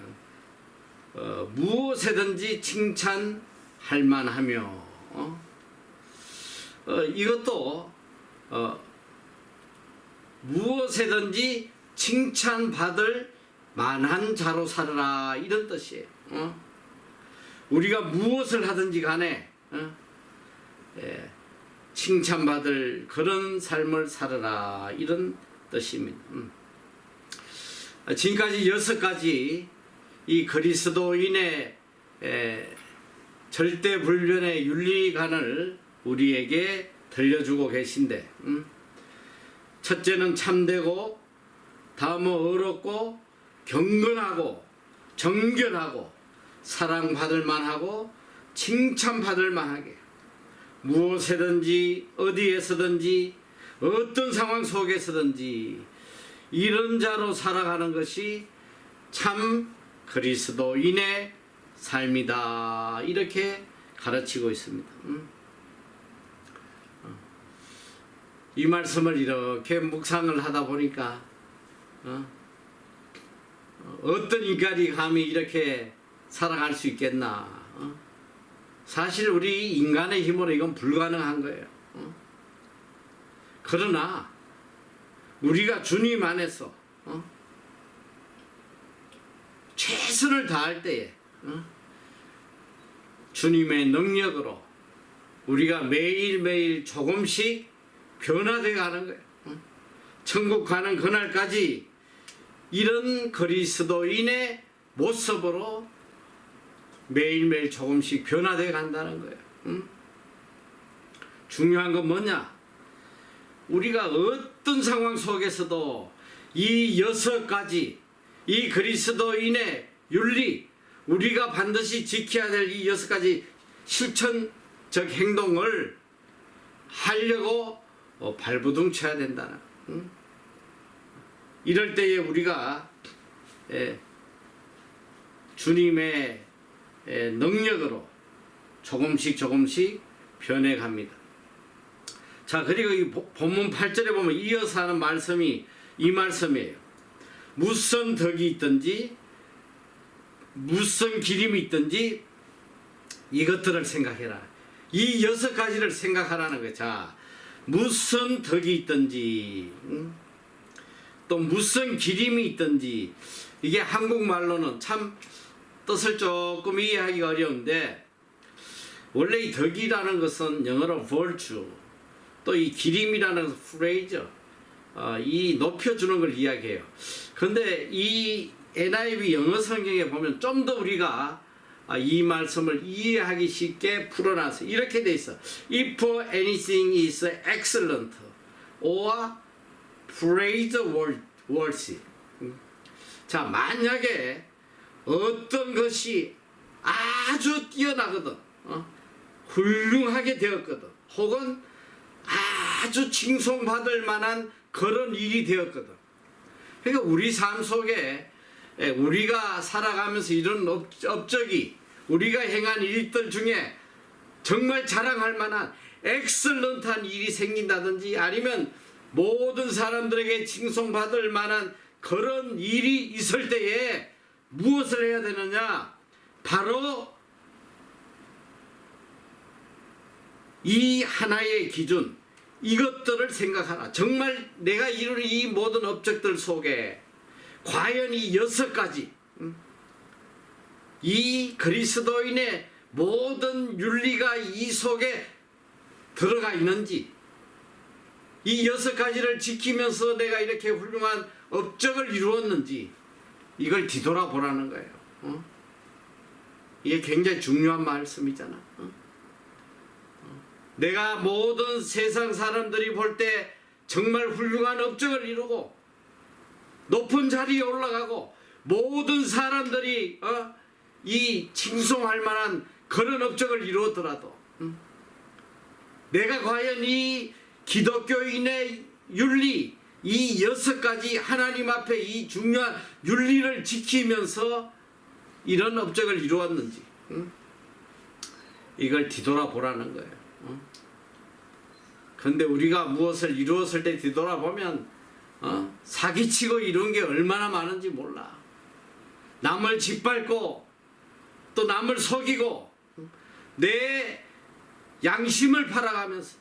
무엇에든지 칭찬할 만하며 이것도 무엇에든지 칭찬받을 만한 자로 살아라, 이런 뜻이에요. 우리가 무엇을 하든지 간에 칭찬받을 그런 삶을 살아라, 이런 뜻입니다. 지금까지 6가지 이 그리스도인의 절대불변의 윤리관을 우리에게 들려주고 계신데, 첫째는 참되고, 다음은 어렵고 경건하고 정결하고 사랑받을 만하고 칭찬받을 만하게 무엇에든지 어디에서든지 어떤 상황 속에서든지 이런 자로 살아가는 것이 참 그리스도인의 삶이다, 이렇게 가르치고 있습니다. 이 말씀을 이렇게 묵상을 하다 보니까 어떤 인간이 감히 이렇게 살아갈 수 있겠나. 사실 우리 인간의 힘으로 이건 불가능한 거예요. 그러나 우리가 주님 안에서 최선을 다할 때에 주님의 능력으로 우리가 매일매일 조금씩 변화되어 가는 거예요. 천국 가는 그날까지 이런 그리스도인의 모습으로 매일매일 조금씩 변화되어 간다는 거예요. 중요한 건 뭐냐? 우리가 어떤 상황 속에서도 이 6가지 이 그리스도인의 윤리, 우리가 반드시 지켜야 될 이 6가지 실천적 행동을 하려고 발부둥쳐야 된다는. 이럴 때에 우리가 주님의 능력으로 조금씩 변해갑니다. 자, 그리고 이 본문 8절에 보면 이어서 하는 말씀이 이 말씀이에요. 무슨 덕이 있든지 무슨 기림이 있든지 이것들을 생각해라. 이 6가지를 생각하라는 거예요. 자, 무슨 덕이 있든지 또 무슨 기림이 있든지, 이게 한국말로는 참 뜻을 조금 이해하기가 어려운데, 원래 이 덕이라는 것은 영어로 virtue, 또 이 기림이라는 것은 프레이저, 이 높여주는 걸 이야기해요. 그런데 이 NIV 영어 성경에 보면 좀 더 우리가 이 말씀을 이해하기 쉽게 풀어놔서 이렇게 돼 있어. If anything is excellent or praiseworthy. 자, 만약에 어떤 것이 아주 뛰어나거든, 훌륭하게 되었거든, 혹은 아주 칭송받을 만한 그런 일이 되었거든. 그러니까 우리 삶 속에 우리가 살아가면서 이런 업적이, 우리가 행한 일들 중에 정말 자랑할 만한 엑셀런트한 일이 생긴다든지, 아니면 모든 사람들에게 칭송받을 만한 그런 일이 있을 때에 무엇을 해야 되느냐? 바로 이 하나의 기준, 이것들을 생각하라. 정말 내가 이루는 이 모든 업적들 속에 과연 이 6가지 이 그리스도인의 모든 윤리가 이 속에 들어가 있는지, 이 6가지를 지키면서 내가 이렇게 훌륭한 업적을 이루었는지 이걸 뒤돌아보라는 거예요. 이게 굉장히 중요한 말씀이잖아. 내가 모든 세상 사람들이 볼 때 정말 훌륭한 업적을 이루고 높은 자리에 올라가고 모든 사람들이 이 칭송할 만한 그런 업적을 이루었더라도 내가 과연 이 기독교인의 윤리, 이 6가지 하나님 앞에 이 중요한 윤리를 지키면서 이런 업적을 이루었는지 이걸 뒤돌아보라는 거예요. 그런데 우리가 무엇을 이루었을 때 뒤돌아보면 사기치고 이룬 게 얼마나 많은지 몰라. 남을 짓밟고 또 남을 속이고 내 양심을 팔아가면서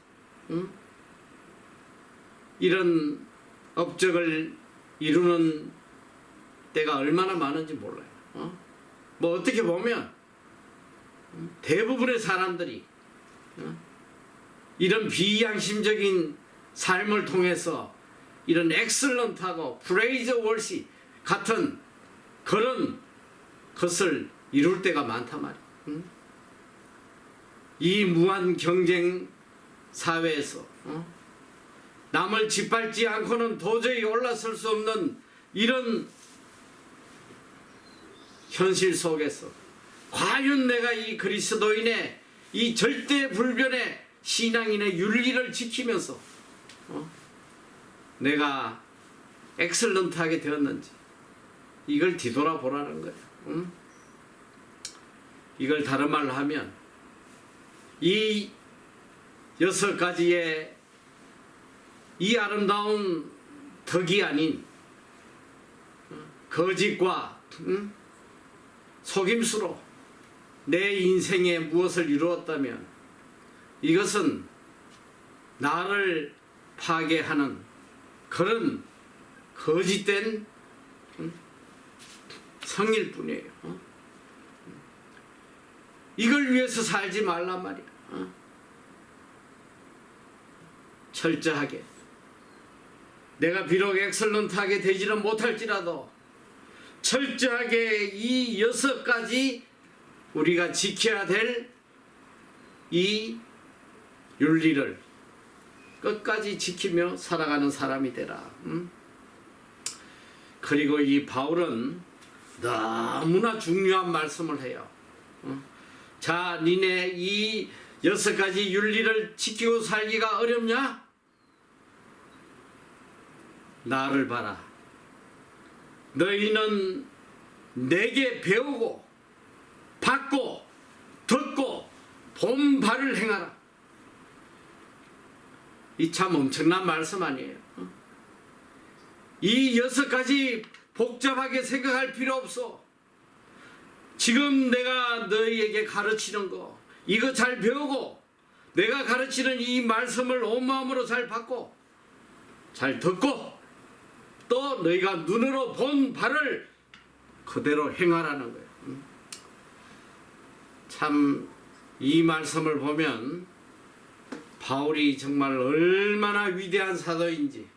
이런 업적을 이루는 때가 얼마나 많은지 몰라요. 뭐 어떻게 보면 대부분의 사람들이 이런 비양심적인 삶을 통해서 이런 엑셀런트하고 프레이즈 월시 같은 그런 것을 이룰 때가 많단 말이에요. 이 무한 경쟁 사회에서 남을 짓밟지 않고는 도저히 올라설 수 없는 이런 현실 속에서 과연 내가 이 그리스도인의 이 절대 불변의 신앙인의 윤리를 지키면서 내가 엑셀런트하게 되었는지 이걸 뒤돌아보라는 거예요. 이걸 다른 말로 하면 이 6가지의 이 아름다운 덕이 아닌 거짓과 속임수로 내 인생에 무엇을 이루었다면 이것은 나를 파괴하는 그런 거짓된 성일 뿐이에요. 이걸 위해서 살지 말란 말이야. 철저하게 내가 비록 엑셀런트하게 되지는 못할지라도 철저하게 이 6가지 우리가 지켜야 될 이 윤리를 끝까지 지키며 살아가는 사람이 되라. 그리고 이 바울은 너무나 중요한 말씀을 해요. 자, 니네 이 6가지 윤리를 지키고 살기가 어렵냐? 나를 봐라. 너희는 내게 배우고 받고 듣고 본바를 행하라. 이 참 엄청난 말씀 아니에요? 이 6가지 복잡하게 생각할 필요 없어. 지금 내가 너희에게 가르치는 거 이거 잘 배우고 내가 가르치는 이 말씀을 온 마음으로 잘 받고 잘 듣고 또 너희가 눈으로 본 바를 그대로 행하라는 거예요. 참 이 말씀을 보면 바울이 정말 얼마나 위대한 사도인지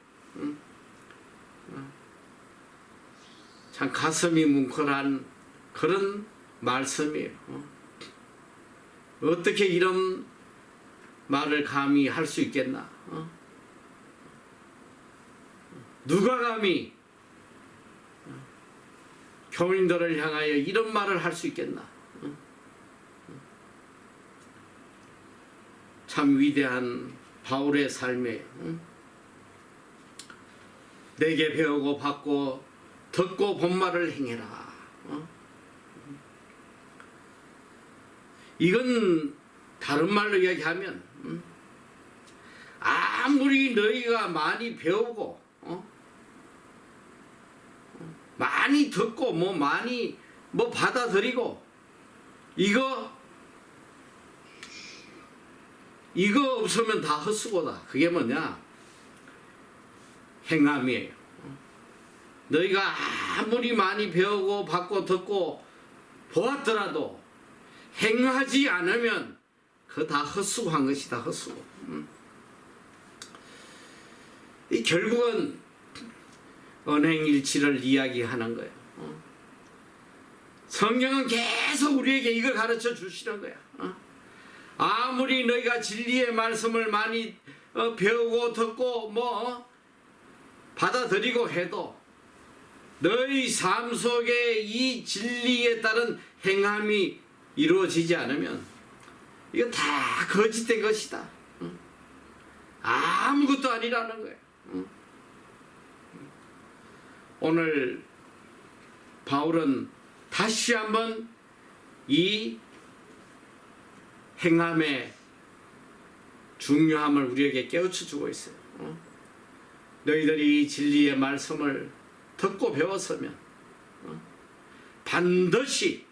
참 가슴이 뭉클한 그런 말씀이에요. 어떻게 이런 말을 감히 할 수 있겠나? 누가 감히 교인들을 향하여 이런 말을 할 수 있겠나? 참 위대한 바울의 삶에 내게 배우고 받고 듣고 본말을 행해라. 이건 다른 말로 이야기하면 아무리 너희가 많이 배우고 많이 듣고 많이 받아들이고 이거 없으면 다 헛수고다. 그게 뭐냐? 행함이에요. 너희가 아무리 많이 배우고 받고 듣고 보았더라도 행하지 않으면 그거 다 헛수고한 것이다. 헛수고. 이 결국은 언행일치를 이야기하는 거예요. 성경은 계속 우리에게 이걸 가르쳐 주시는 거야. 아무리 너희가 진리의 말씀을 많이 배우고 듣고 받아들이고 해도 너희 삶 속에 이 진리에 따른 행함이 이루어지지 않으면 이거 다 거짓된 것이다. 아무것도 아니라는 거예요. 오늘 바울은 다시 한번 이 행함의 중요함을 우리에게 깨우쳐 주고 있어요. 너희들이 진리의 말씀을 듣고 배웠으면 반드시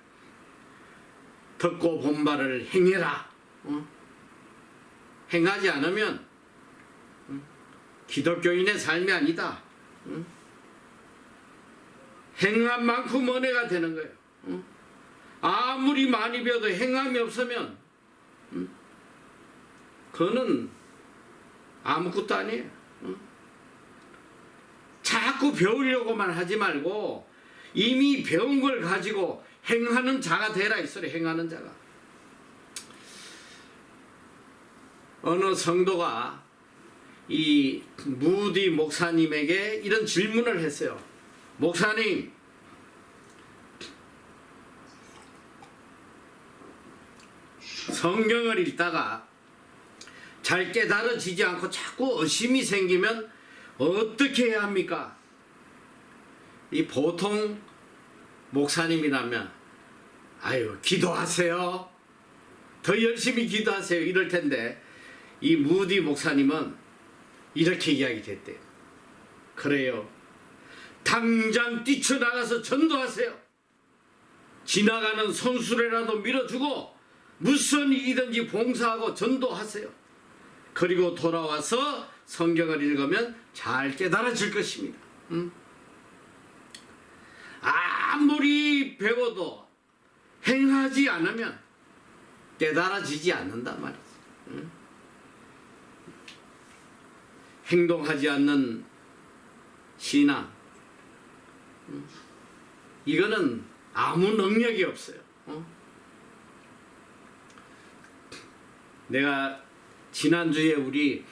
듣고 본 바를 행해라. 행하지 않으면 기독교인의 삶이 아니다. 행한 만큼 은혜가 되는 거예요. 아무리 많이 배워도 행함이 없으면 그거는 아무것도 아니에요. 자꾸 배우려고만 하지 말고 이미 배운 걸 가지고 행하는 자가 되라 이 소리. 행하는 자가. 어느 성도가 이 무디 목사님에게 이런 질문을 했어요. 목사님, 성경을 읽다가 잘 깨달아지지 않고 자꾸 의심이 생기면 어떻게 해야 합니까? 이 보통 목사님이라면 아유 기도하세요. 더 열심히 기도하세요. 이럴 텐데 이 무디 목사님은 이렇게 이야기했대요. 그래요. 당장 뛰쳐나가서 전도하세요. 지나가는 손수레라도 밀어주고 무슨 일이든지 봉사하고 전도하세요. 그리고 돌아와서 성경을 읽으면 잘 깨달아질 것입니다. 아무리 배워도 행하지 않으면 깨달아지지 않는단 말이지. 행동하지 않는 신앙, 이거는 아무 능력이 없어요. 내가 지난주에 우리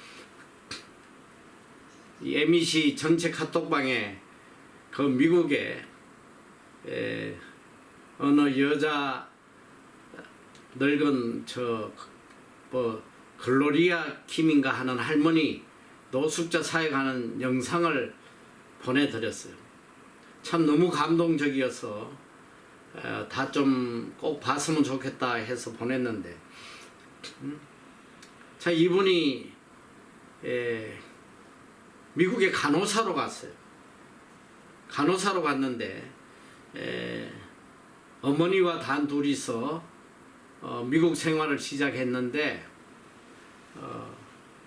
MEC 전체 카톡방에 그 미국에 어느 여자 늙은 글로리아 킴인가 하는 할머니 노숙자 사역하는 영상을 보내드렸어요. 참 너무 감동적이어서 다 좀 꼭 봤으면 좋겠다 해서 보냈는데, 자 이분이 미국에 간호사로 갔어요. 간호사로 갔는데 어머니와 단 둘이서 미국 생활을 시작했는데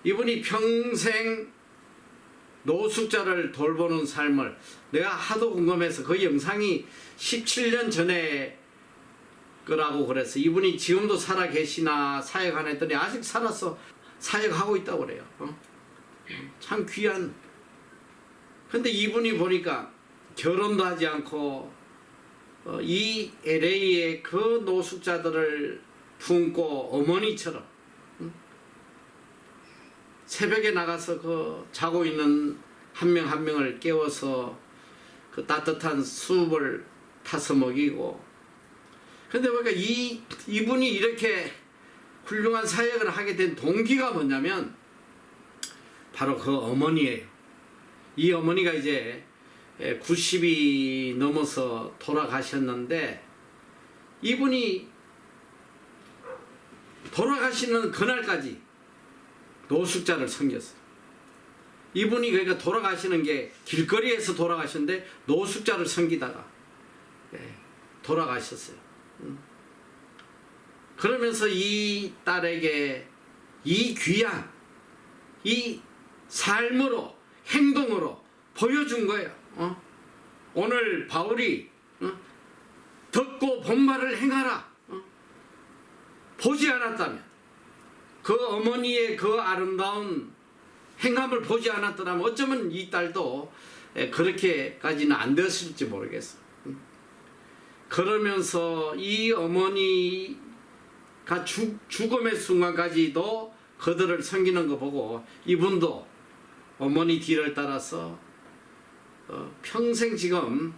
이분이 평생 노숙자를 돌보는 삶을 내가 하도 궁금해서 그 영상이 17년 전에 거라고 그래서 이분이 지금도 살아 계시나 사역하나 했더니 아직 살아서 사역하고 있다고 그래요. 참 귀한. 근데 이분이 보니까 결혼도 하지 않고 이 LA의 그 노숙자들을 품고 어머니처럼 새벽에 나가서 그 자고 있는 한 명 한 명을 깨워서 그 따뜻한 수업을 타서 먹이고. 근데 보니까 이분이 이렇게 훌륭한 사역을 하게 된 동기가 뭐냐면 바로 그 어머니예요. 이 어머니가 이제 90이 넘어서 돌아가셨는데 이분이 돌아가시는 그날까지 노숙자를 섬겼어요. 이분이 그러니까 돌아가시는 게 길거리에서 돌아가셨는데 노숙자를 섬기다가 돌아가셨어요. 그러면서 이 딸에게 이 귀한 이 삶으로 행동으로 보여준 거예요. 오늘 바울이 듣고 본 말을 행하라 보지 않았다면, 그 어머니의 그 아름다운 행함을 보지 않았더라면 어쩌면 이 딸도 그렇게까지는 안 되었을지 모르겠어. 그러면서 이 어머니가 죽음의 순간까지도 그들을 섬기는 거 보고 이분도 어머니 뒤를 따라서 평생 지금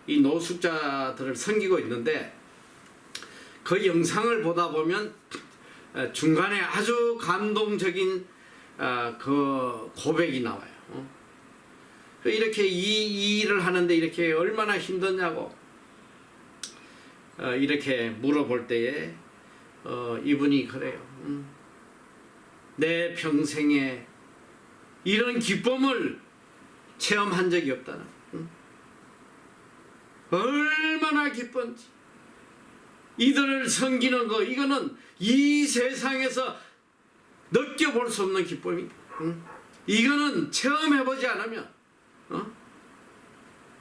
이 노숙자들을 섬기고 있는데, 그 영상을 보다 보면 중간에 아주 감동적인 그 고백이 나와요. 이렇게 이 일을 하는데 이렇게 얼마나 힘드냐고 이렇게 물어볼 때에 이분이 그래요. 내 평생에 이런 기쁨을 체험한 적이 없다는, 얼마나 기쁜지. 이들을 섬기는 거, 이거는 이 세상에서 느껴볼 수 없는 기쁨이다. 이거는 체험해보지 않으면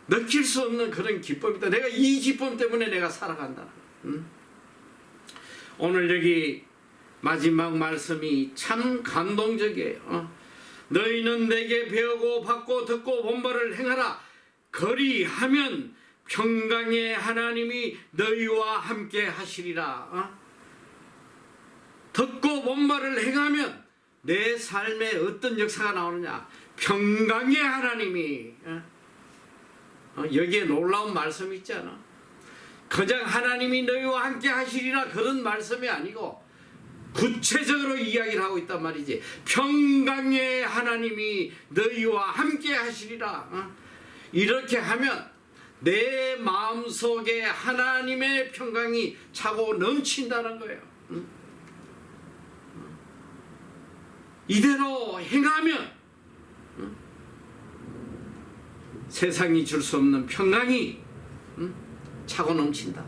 느낄 수 없는 그런 기쁨이다. 내가 이 기쁨 때문에 내가 살아간다. 오늘 여기 마지막 말씀이 참 감동적이에요. 너희는 내게 배우고 받고 듣고 본 바를 행하라. 그리하면 평강의 하나님이 너희와 함께 하시리라. 듣고 본 바를 행하면 내 삶에 어떤 역사가 나오느냐? 평강의 하나님이, 여기에 놀라운 말씀이 있잖아. 그냥 하나님이 너희와 함께 하시리라 그런 말씀이 아니고 구체적으로 이야기를 하고 있단 말이지. 평강의 하나님이 너희와 함께 하시리라. 이렇게 하면 내 마음속에 하나님의 평강이 차고 넘친다는 거예요. 이대로 행하면 세상이 줄 수 없는 평강이 차고 넘친다.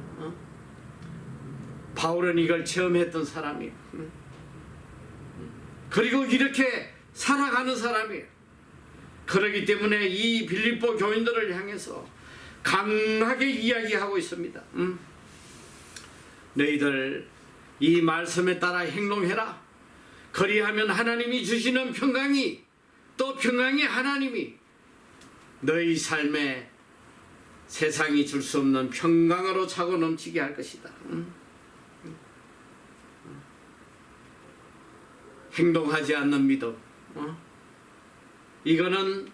바울은 이걸 체험했던 사람이에요. 그리고 이렇게 살아가는 사람이에요. 그렇기 때문에 이 빌립보 교인들을 향해서 강하게 이야기하고 있습니다. 너희들 이 말씀에 따라 행동해라. 그리하면 하나님이 주시는 평강이, 또 평강의 하나님이 너희 삶에 세상이 줄 수 없는 평강으로 차고 넘치게 할 것이다. 행동하지 않는 믿음, 이거는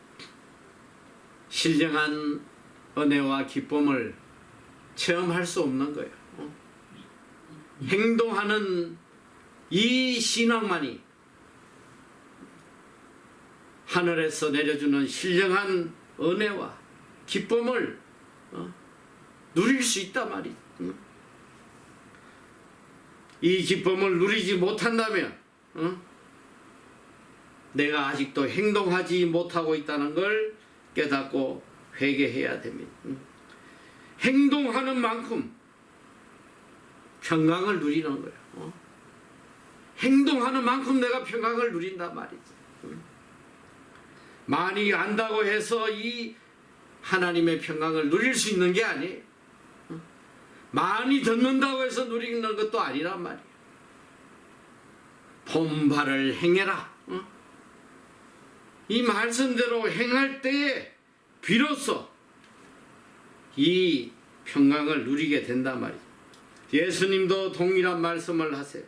신령한 은혜와 기쁨을 체험할 수 없는 거예요. 행동하는 이 신앙만이 하늘에서 내려주는 신령한 은혜와 기쁨을 누릴 수 있단 말이지. 이 기쁨을 누리지 못한다면 내가 아직도 행동하지 못하고 있다는 걸 깨닫고 회개해야 됩니다. 행동하는 만큼 평강을 누리는 거예요. 행동하는 만큼 내가 평강을 누린단 말이지. 많이 안다고 해서 이 하나님의 평강을 누릴 수 있는 게 아니에요. 많이 듣는다고 해서 누리는 것도 아니란 말이에요. 본 바를 행해라. 이 말씀대로 행할 때에 비로소 이 평강을 누리게 된단 말이죠. 예수님도 동일한 말씀을 하세요.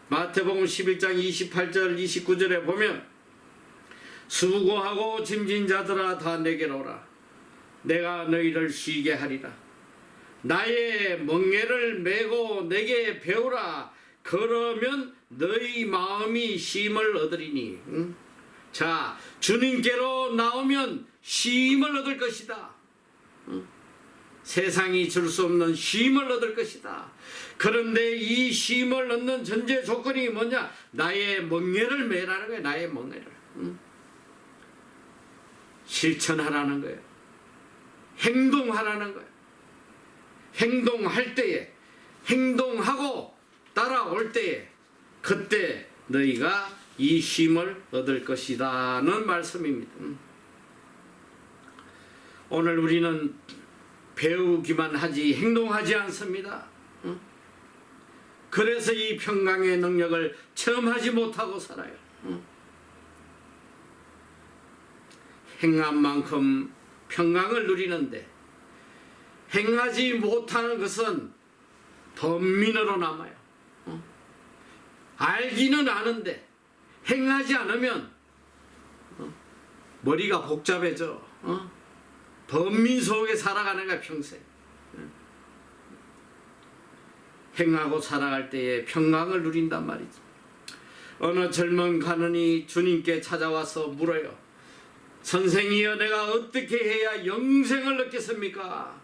마태복음 11장 28절 29절에 보면 수고하고 짐진 자들아 다 내게로 오라. 내가 너희를 쉬게 하리라. 나의 멍에를 메고 내게 배우라. 그러면 너희 마음이 쉼을 얻으리니. 자, 주님께로 나오면 쉼을 얻을 것이다. 세상이 줄 수 없는 쉼을 얻을 것이다. 그런데 이 쉼을 얻는 전제 조건이 뭐냐? 나의 멍에를 매라는 거예요. 나의 멍에를. 실천하라는 거예요. 행동하라는 거예요. 행동할 때에, 행동하고 따라올 때에, 그때 너희가 이 쉼을 얻을 것이다는 말씀입니다. 오늘 우리는 배우기만 하지 행동하지 않습니다. 그래서 이 평강의 능력을 체험하지 못하고 살아요. 행한 만큼 평강을 누리는데 행하지 못하는 것은 덤민으로 남아요. 알기는 아는데 행하지 않으면 머리가 복잡해져. 덤민 속에 살아가는 거야 평생. 행하고 살아갈 때에 평강을 누린단 말이지. 어느 젊은 가는이 주님께 찾아와서 물어요. 선생이여, 내가 어떻게 해야 영생을 얻겠습니까?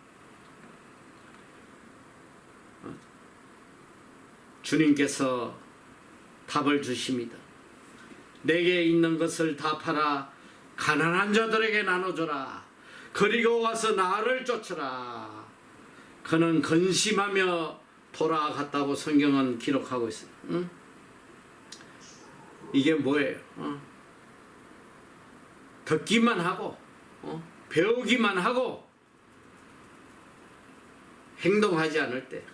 주님께서 답을 주십니다. 내게 있는 것을 다 팔아 가난한 자들에게 나눠줘라. 그리고 와서 나를 쫓으라. 그는 근심하며 돌아갔다고 성경은 기록하고 있어요. 이게 뭐예요? 듣기만 하고 배우기만 하고 행동하지 않을 때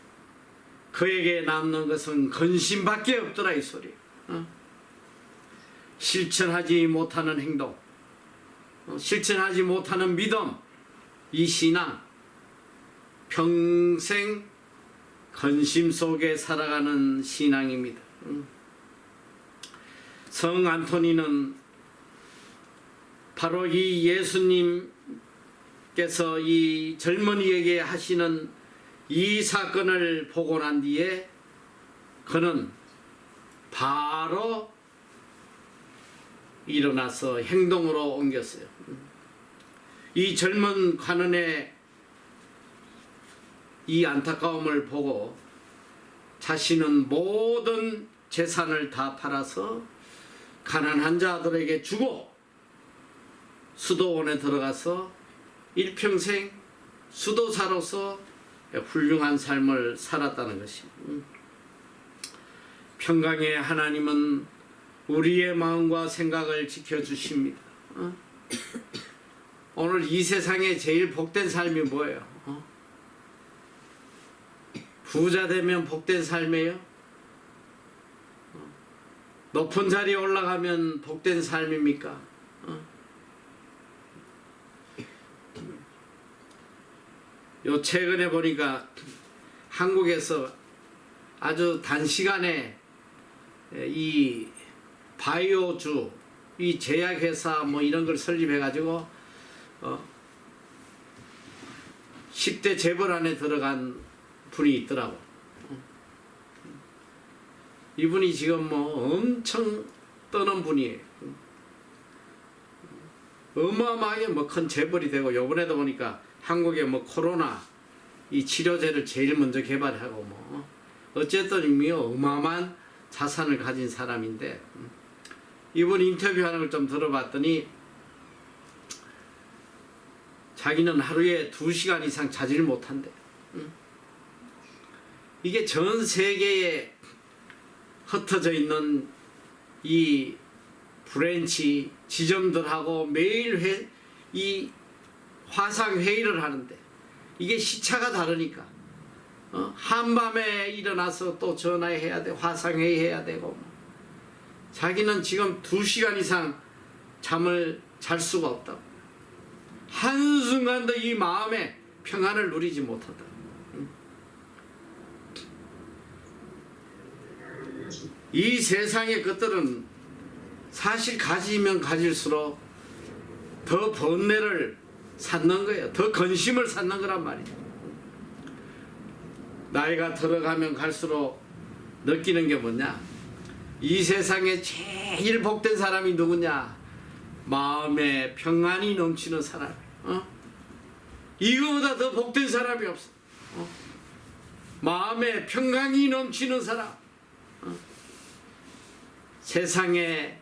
그에게 남는 것은 근심밖에 없더라 이 소리. 실천하지 못하는 행동, 실천하지 못하는 믿음, 이 신앙, 평생 근심 속에 살아가는 신앙입니다. 성 안토니는 바로 이 예수님께서 이 젊은이에게 하시는 이 사건을 보고 난 뒤에 그는 바로 일어나서 행동으로 옮겼어요. 이 젊은 관원의 이 안타까움을 보고 자신은 모든 재산을 다 팔아서 가난한 자들에게 주고 수도원에 들어가서 일평생 수도사로서 훌륭한 삶을 살았다는 것입니다. 평강의 하나님은 우리의 마음과 생각을 지켜주십니다. 오늘 이 세상에 제일 복된 삶이 뭐예요? 부자 되면 복된 삶이에요? 높은 자리에 올라가면 복된 삶입니까? 요 최근에 보니까 한국에서 아주 단시간에 이 바이오주, 이 제약회사 뭐 이런 걸 설립해 가지고 10대 재벌 안에 들어간 분이 있더라고. 이분이 지금 뭐 엄청 떠는 분이에요. 어마어마하게 뭐 큰 재벌이 되고, 요번에도 보니까 한국에 뭐 코로나 이 치료제를 제일 먼저 개발하고 뭐 어쨌든 이미 어마어마한 자산을 가진 사람인데, 이분 인터뷰하는 걸 좀 들어봤더니 자기는 하루에 2시간 이상 자질 못한대. 이게 전 세계에 흩어져 있는 이 브랜치 지점들하고 매일 이 화상 회의를 하는데 이게 시차가 다르니까 한밤에 일어나서 또 전화해야 돼, 화상 회의 해야 되고 자기는 지금 2시간 이상 잠을 잘 수가 없다고. 한순간도 이 마음에 평안을 누리지 못한다. 이 세상의 것들은 사실 가지면 가질수록 더 번뇌를 쌓는 거예요. 더 근심을 쌓는 거란 말이에요. 나이가 들어가면 갈수록 느끼는 게 뭐냐? 이 세상에 제일 복된 사람이 누구냐? 마음에 평안이 넘치는 사람. 이거보다 더 복된 사람이 없어. 마음에 평강이 넘치는 사람. 세상이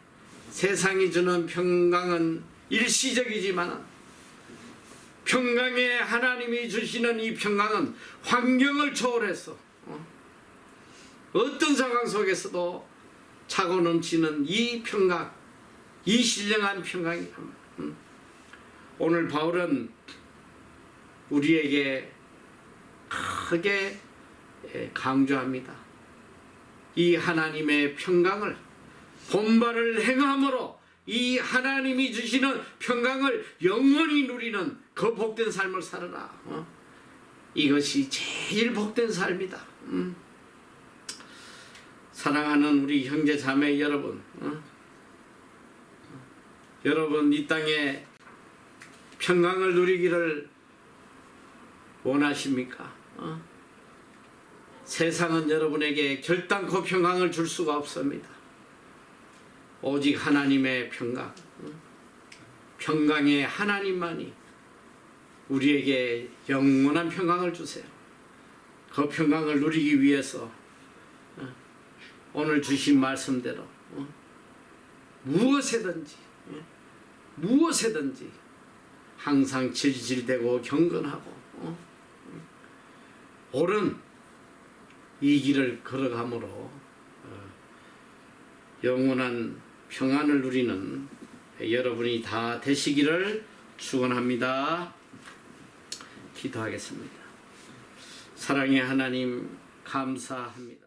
주는 평강은 일시적이지만 평강의 하나님이 주시는 이 평강은 환경을 초월해서 어떤 상황 속에서도 차고 넘치는 이 평강, 이 신령한 평강이 오늘 바울은 우리에게 크게 강조합니다. 이 하나님의 평강을 본발을 행함으로 이 하나님이 주시는 평강을 영원히 누리는 그 복된 삶을 살아라. 이것이 제일 복된 삶이다. 사랑하는 우리 형제 자매 여러분, 여러분 이 땅에 평강을 누리기를 원하십니까? 세상은 여러분에게 결단코 평강을 줄 수가 없습니다. 오직 하나님의 평강, 평강의 하나님만이 우리에게 영원한 평강을 주세요. 그 평강을 누리기 위해서 오늘 주신 말씀대로 무엇에든지 항상 질질대고 경건하고 옳은 이 길을 걸어가므로 영원한 평안을 누리는 여러분이 다 되시기를 축원합니다. 기도하겠습니다. 사랑의 하나님 감사합니다.